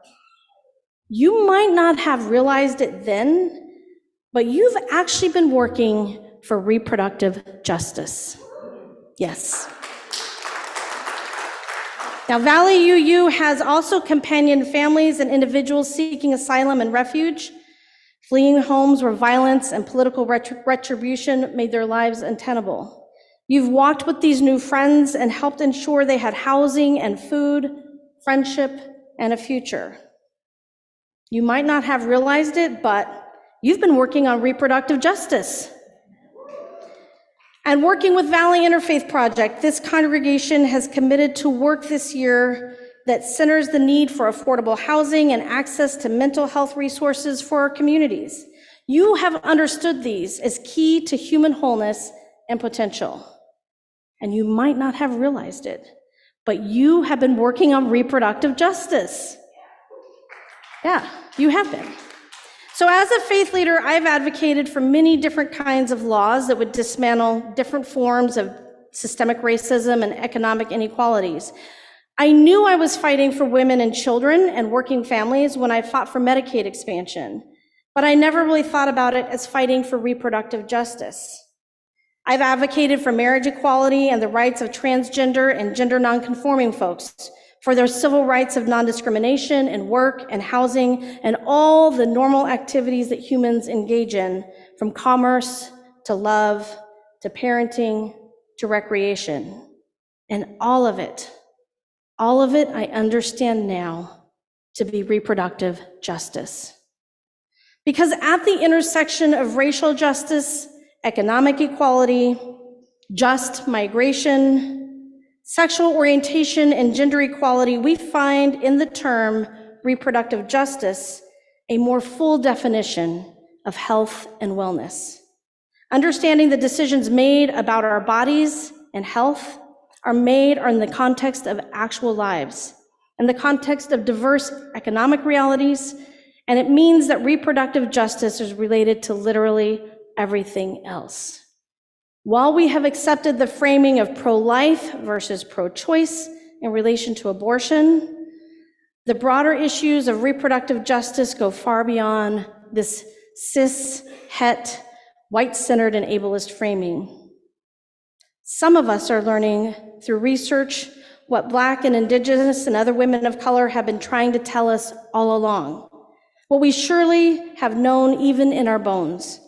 You might not have realized it then, but you've actually been working for reproductive justice. Yes. Now, Valley UU has also companioned families and individuals seeking asylum and refuge, fleeing homes where violence and political retribution made their lives untenable. You've walked with these new friends and helped ensure they had housing and food, friendship, and a future. You might not have realized it, but you've been working on reproductive justice. And working with Valley Interfaith Project, this congregation has committed to work this year that centers the need for affordable housing and access to mental health resources for our communities. You have understood these as key to human wholeness and potential. And you might not have realized it, but you have been working on reproductive justice. Yeah, you have been. So as a faith leader, I've advocated for many different kinds of laws that would dismantle different forms of systemic racism and economic inequalities. I knew I was fighting for women and children and working families when I fought for Medicaid expansion, but I never really thought about it as fighting for reproductive justice. I've advocated for marriage equality and the rights of transgender and gender nonconforming folks, for their civil rights of non-discrimination in work and housing and all the normal activities that humans engage in, from commerce to love to parenting to recreation. And all of it I understand now to be reproductive justice. Because at the intersection of racial justice, economic equality, just migration, sexual orientation, and gender equality, we find in the term reproductive justice a more full definition of health and wellness. Understanding the decisions made about our bodies and health are made in the context of actual lives, in the context of diverse economic realities, and it means that reproductive justice is related to literally everything else. While we have accepted the framing of pro-life versus pro-choice in relation to abortion, the broader issues of reproductive justice go far beyond this cis, het, white-centered, and ableist framing. Some of us are learning through research what Black and Indigenous and other women of color have been trying to tell us all along, what we surely have known even in our bones,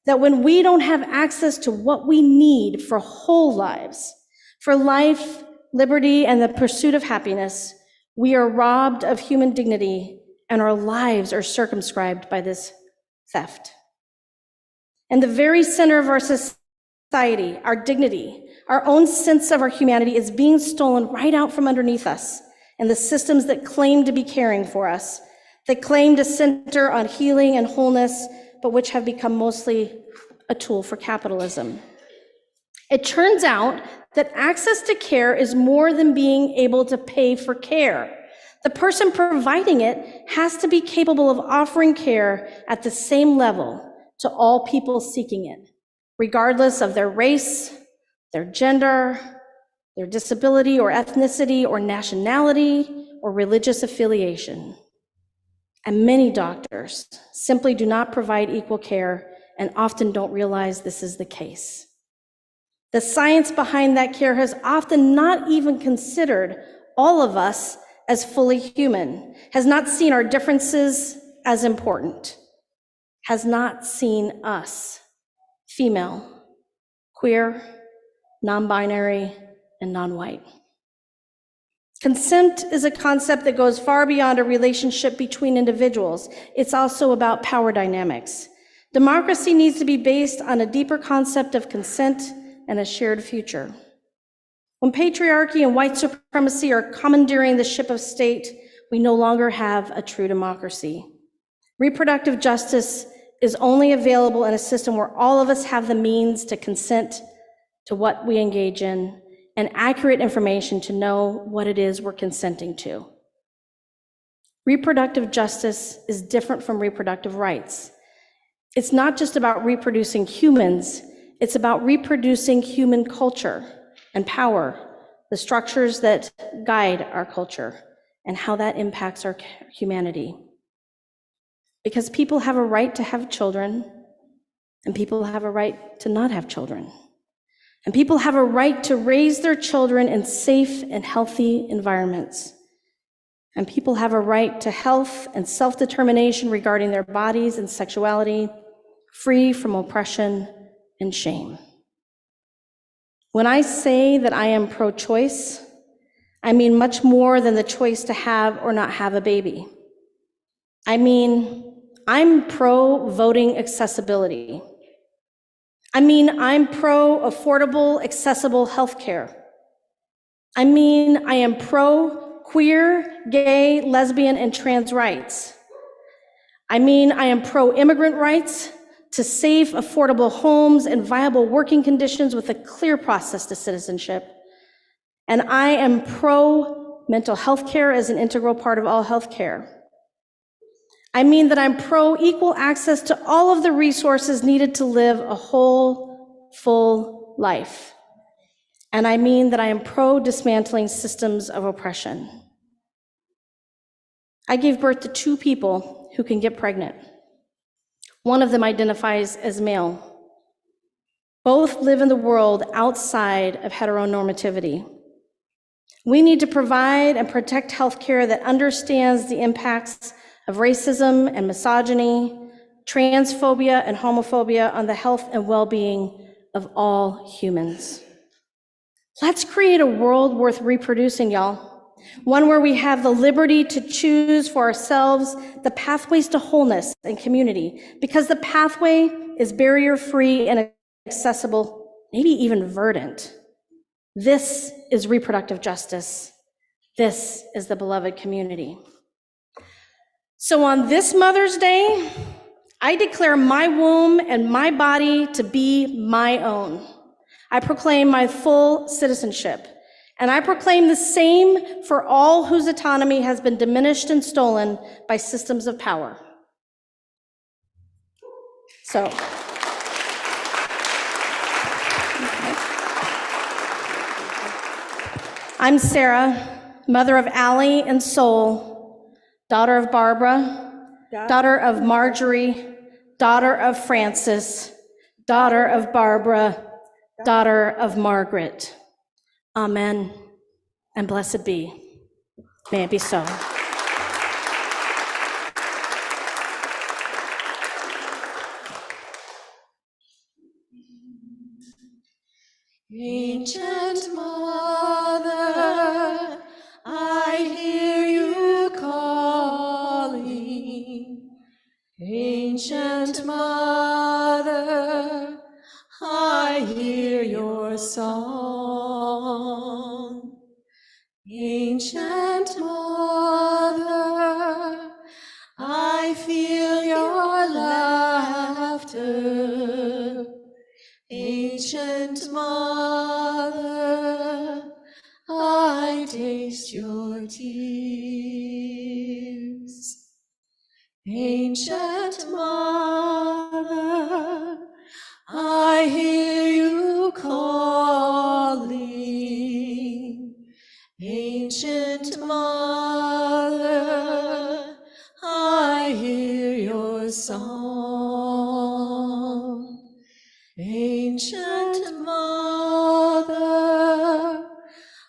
that when we don't have access to what we need for whole lives, for life, liberty, and the pursuit of happiness, we are robbed of human dignity and our lives are circumscribed by this theft. In the very center of our society, our dignity, our own sense of our humanity is being stolen right out from underneath us and the systems that claim to be caring for us. that claim to center on healing and wholeness, but which have become mostly a tool for capitalism. It turns out that access to care is more than being able to pay for care. The person providing it has to be capable of offering care at the same level to all people seeking it, regardless of their race, their gender, their disability or ethnicity or nationality or religious affiliation. And many doctors simply do not provide equal care and often don't realize this is the case. The science behind that care has often not even considered all of us as fully human, has not seen our differences as important, has not seen us, female, queer, non-binary, and non-white. Consent is a concept that goes far beyond a relationship between individuals. It's also about power dynamics. Democracy needs to be based on a deeper concept of consent and a shared future. When patriarchy and white supremacy are commandeering the ship of state, we no longer have a true democracy. Reproductive justice is only available in a system where all of us have the means to consent to what we engage in and accurate information to know what it is we're consenting to. Reproductive justice is different from reproductive rights. It's not just about reproducing humans, it's about reproducing human culture and power, the structures that guide our culture, and how that impacts our humanity. Because people have a right to have children, and people have a right to not have children. And people have a right to raise their children in safe and healthy environments. And people have a right to health and self-determination regarding their bodies and sexuality, free from oppression and shame. When I say that I am pro-choice, I mean much more than the choice to have or not have a baby. I mean, I'm pro-voting accessibility. I mean, I'm pro-affordable, accessible healthcare. I mean, I am pro-queer, gay, lesbian, and trans rights. I mean, I am pro-immigrant rights to safe, affordable homes and viable working conditions with a clear process to citizenship. And I am pro-mental health care as an integral part of all health care. I mean that I'm pro-equal access to all of the resources needed to live a whole, full life. And I mean that I am pro-dismantling systems of oppression. I gave birth to 2 people who can get pregnant. One of them identifies as male. Both live in the world outside of heteronormativity. We need to provide and protect healthcare that understands the impacts of racism and misogyny, transphobia and homophobia on the health and well-being of all humans. Let's create a world worth reproducing, y'all. One where we have the liberty to choose for ourselves the pathways to wholeness and community, because the pathway is barrier-free and accessible, maybe even verdant. This is reproductive justice. This is the beloved community. So on this Mother's Day, I declare my womb and my body to be my own. I proclaim my full citizenship. And I proclaim the same for all whose autonomy has been diminished and stolen by systems of power. So, I'm Sarah, mother of Allie and Sol, daughter of Barbara, daughter of Marjorie, daughter of Francis, daughter of Barbara, daughter of Margaret. Amen, and blessed be. May it be so. Ancient Mother, I hear you calling. Ancient Mother, I hear your song. Ancient Mother, laughter. Ancient mother, I taste your tears. Ancient mother, I hear you calling. Ancient mother, I hear your song. Ancient mother,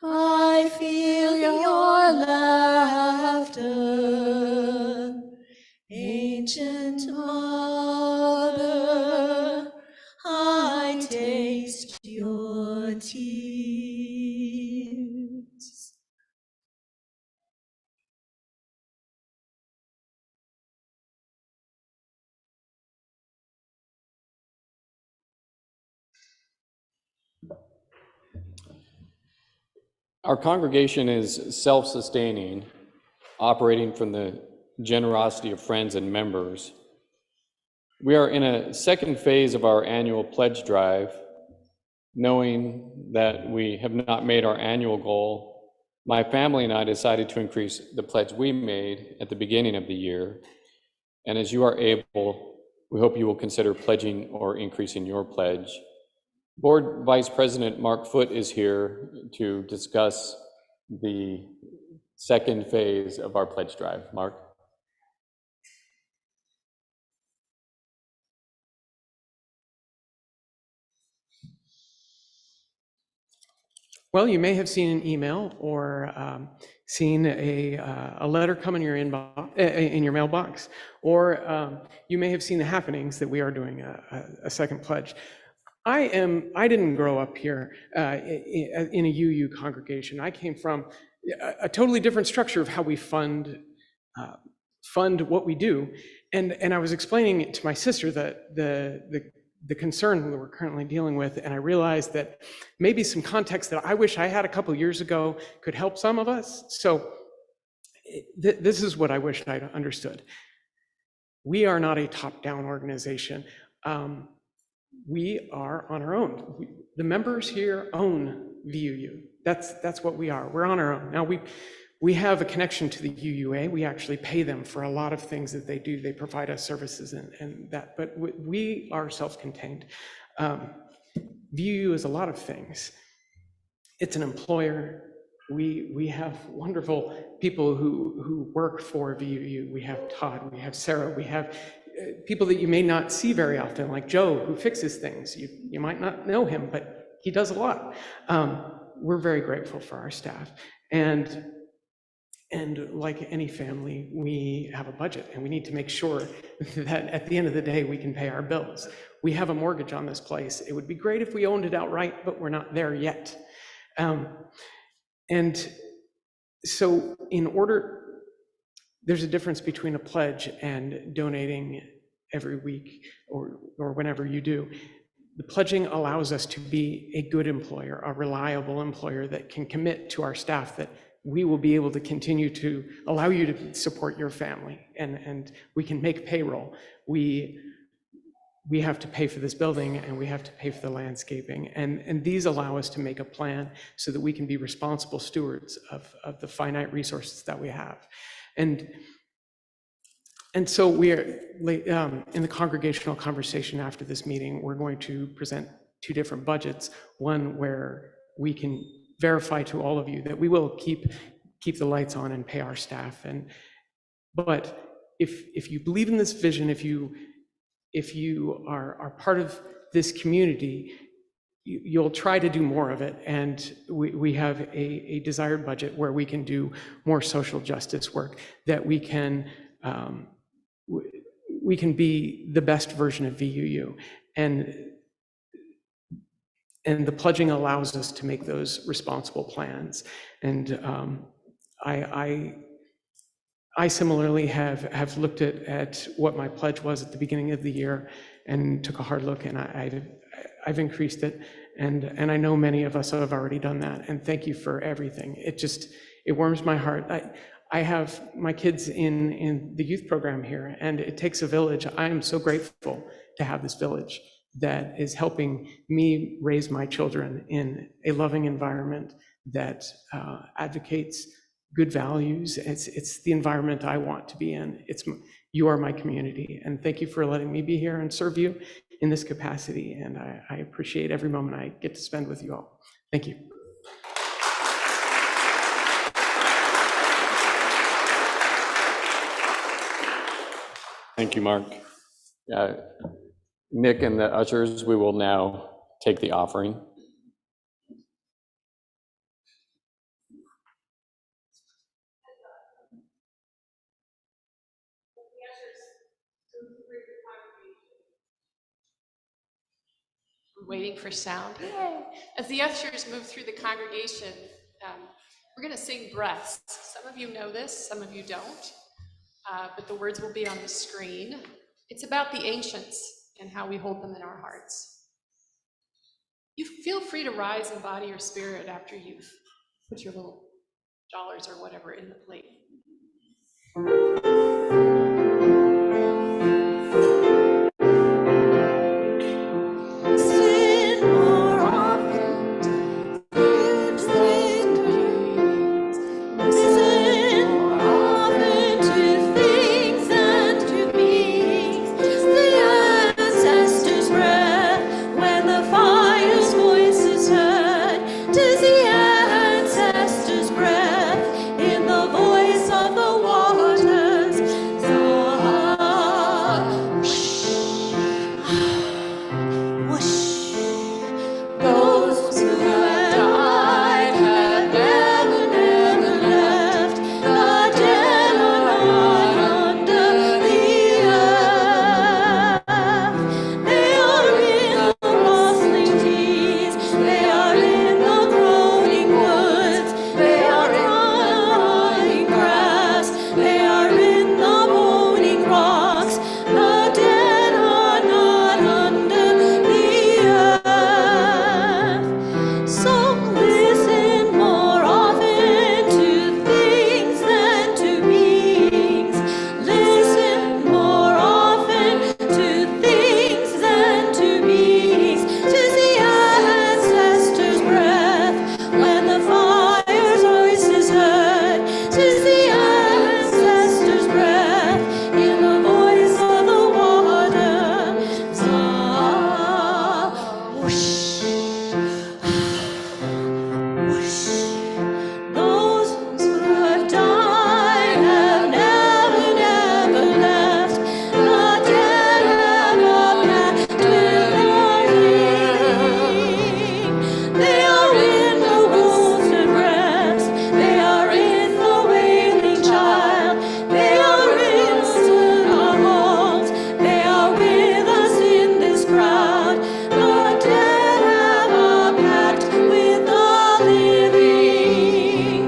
I feel your laughter. Ancient mother, I taste your tears. Our congregation is self-sustaining, operating from the generosity of friends and members. We are in a second phase of our annual pledge drive. Knowing that we have not made our annual goal, my family and I decided to increase the pledge we made at the beginning of the year. And as you are able, we hope you will consider pledging or increasing your pledge. Board Vice President Mark Foote is here to discuss the second phase of our pledge drive. Mark. Well, you may have seen an email or seen a letter come in your inbox, in your mailbox, or you may have seen the happenings that we are doing a second pledge. I didn't grow up here in a UU congregation. I came from a totally different structure of how we fund what we do, and I was explaining it to my sister that the concern that we're currently dealing with, and I realized that maybe some context that I wish I had a couple years ago could help some of us. So this is what I wish I'd understood. We are not a top-down organization. We are on our own. The members here own VUU. That's what we are. We're on our own. Now we have a connection to the UUA. We actually pay them for a lot of things that they do. They provide us services and that, but we are self-contained. VUU is a lot of things. It's an employer. We have wonderful people who work for VUU. We have Todd, we have Sarah, we have people that you may not see very often, like Joe, who fixes things. You might not know him, but he does a lot. We're very grateful for our staff. And like any family, we have a budget, and we need to make sure that at the end of the day, we can pay our bills. We have a mortgage on this place. It would be great if we owned it outright, but we're not there yet. And so there's a difference between a pledge and donating every week or whenever you do. The pledging allows us to be a good employer, a reliable employer that can commit to our staff that we will be able to continue to allow you to support your family, and we can make payroll. We have to pay for this building, and we have to pay for the landscaping, and these allow us to make a plan so that we can be responsible stewards of the finite resources that we have. And so we are in the congregational conversation after this meeting, we're going to present two different budgets, one where we can verify to all of you that we will keep the lights on and pay our staff. But if you believe in this vision, if you are part of this community, you'll try to do more of it. And we have a desired budget where we can do more social justice work, that we can be the best version of VUU. And the pledging allows us to make those responsible plans. And I similarly have looked at what my pledge was at the beginning of the year and took a hard look, and I've increased it. And I know many of us have already done that. And thank you for everything. It warms my heart. I have my kids in the youth program here, and it takes a village. I am so grateful to have this village that is helping me raise my children in a loving environment that advocates good values. It's the environment I want to be in. You are my community, and thank you for letting me be here and serve you in this capacity, and I appreciate every moment I get to spend with you all. Thank you. Thank you, Mark. Nick and the ushers, we will now take the offering. We're waiting for sound. Yay. As the ushers move through the congregation, we're going to sing breaths. Some of you know this, some of you don't, but the words will be on the screen. It's about the ancients and how we hold them in our hearts. You feel free to rise in body or spirit after you've put your little dollars or whatever in the plate. Sin more often, gives victories. Listen more often to things and to beings. The ancestors' breath when the fire's voice is heard. 'Tis the ancestors' breath in the voice of the waters. Those who have died have never, never left. The dead are not under the earth. They are in the rustling trees. They are in the groaning woods. They are running grass. They are in the moaning rocks. The dead are not under the earth. So listen more often to things than to beings. Listen more often to things than to beings. 'Tis the ancestors' breath when the fire's voice is heard. 'Tis the ancestors' breath in the voice of the water. Whoosh, whoosh. Those who have died have never, never left. The dead have not met with the living. They are in the wolf's breast. They are in the wailing child. They are in our homes. They are with us in this crowd. The dead have a pact with the living.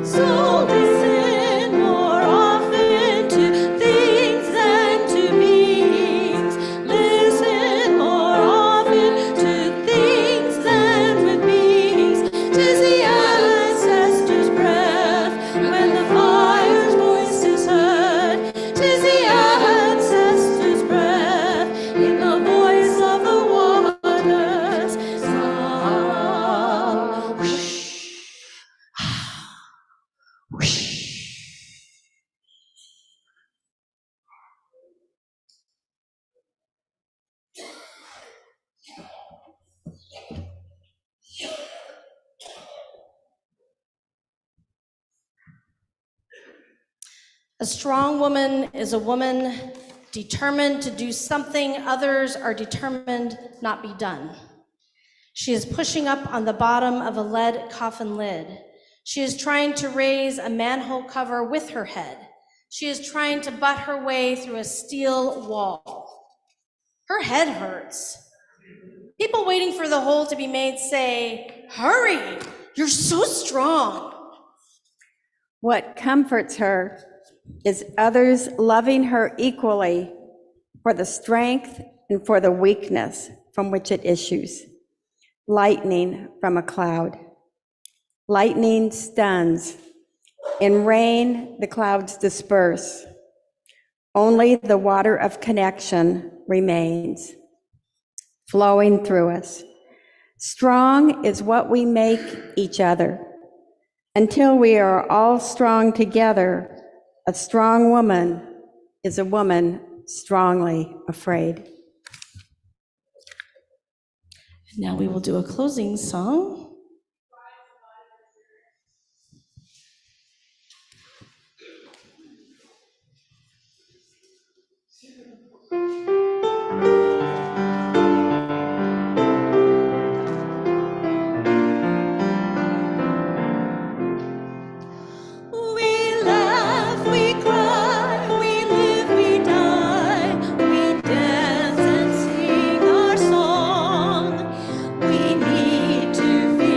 So listen more often to things than to beings. Listen more often to things than with beings. 'Tis the ancestors' breath when the fire's voice is heard. 'Tis the ancestors' breath in the voice of the waters. Whoosh, whoosh. A strong woman is a woman determined to do something others are determined not be done. She is pushing up on the bottom of a lead coffin lid. She is trying to raise a manhole cover with her head. She is trying to butt her way through a steel wall. Her head hurts. People waiting for the hole to be made say, "Hurry, you're so strong." What comforts her is others loving her equally for the strength and for the weakness from which it issues. Lightning from a cloud. Lightning stuns. In rain, the clouds disperse. Only the water of connection remains, flowing through us. Strong is what we make each other. Until we are all strong together, a strong woman is a woman strongly afraid. Now we will do a closing song. We laugh, we cry, we live, we die, we dance and sing our song. We need to feel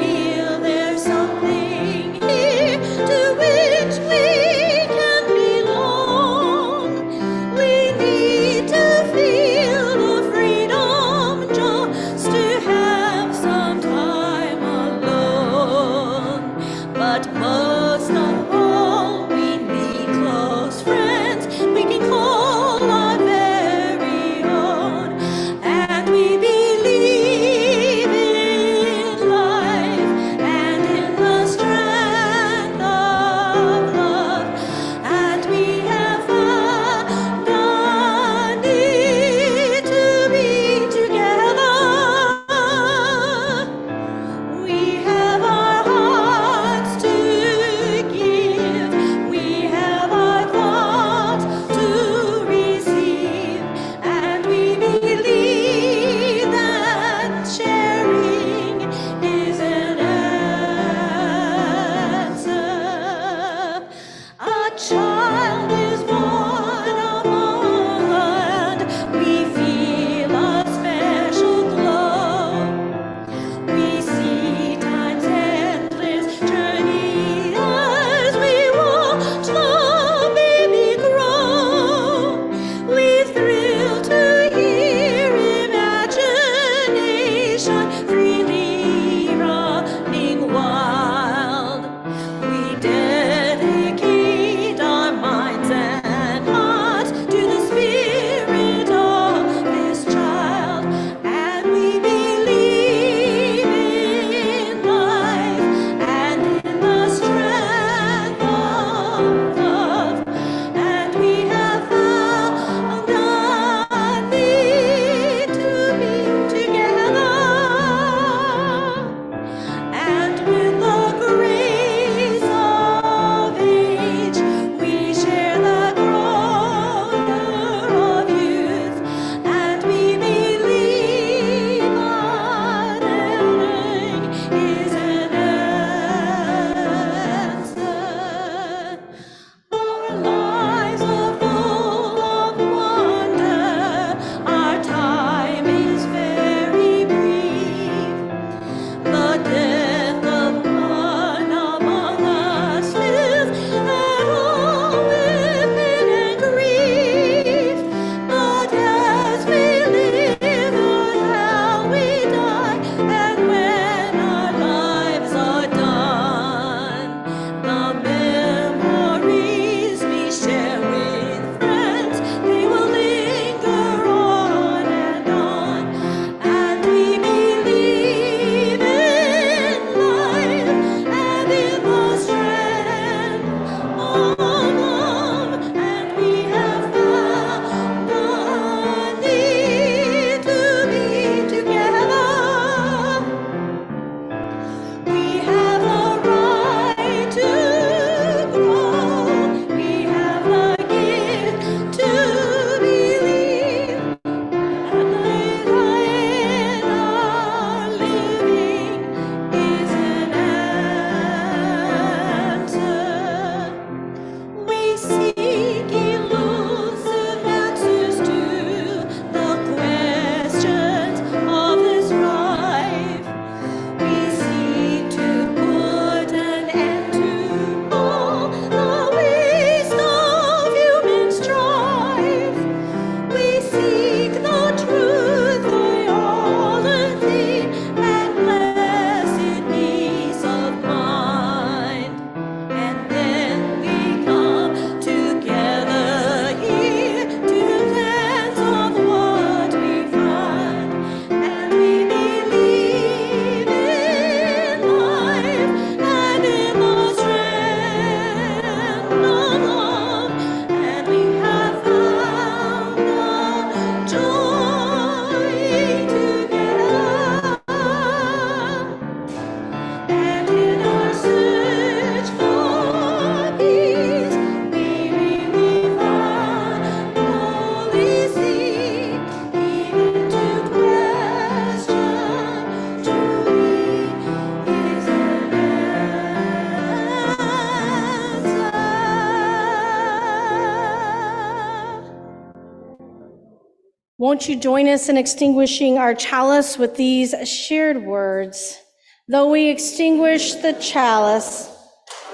won't you join us in extinguishing our chalice with these shared words? Though we extinguish the chalice,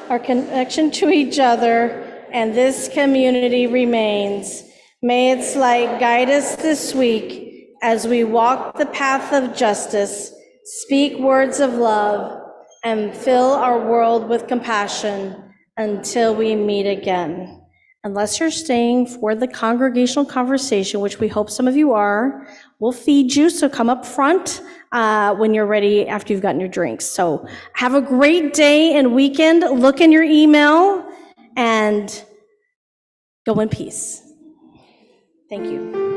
our connection to each other and this community remains. May its light guide us this week as we walk the path of justice, speak words of love, and fill our world with compassion until we meet again. Unless you're staying for the congregational conversation, which we hope some of you are, we'll feed you, so come up front when you're ready after you've gotten your drinks. So have a great day and weekend. Look in your email and go in peace. Thank you.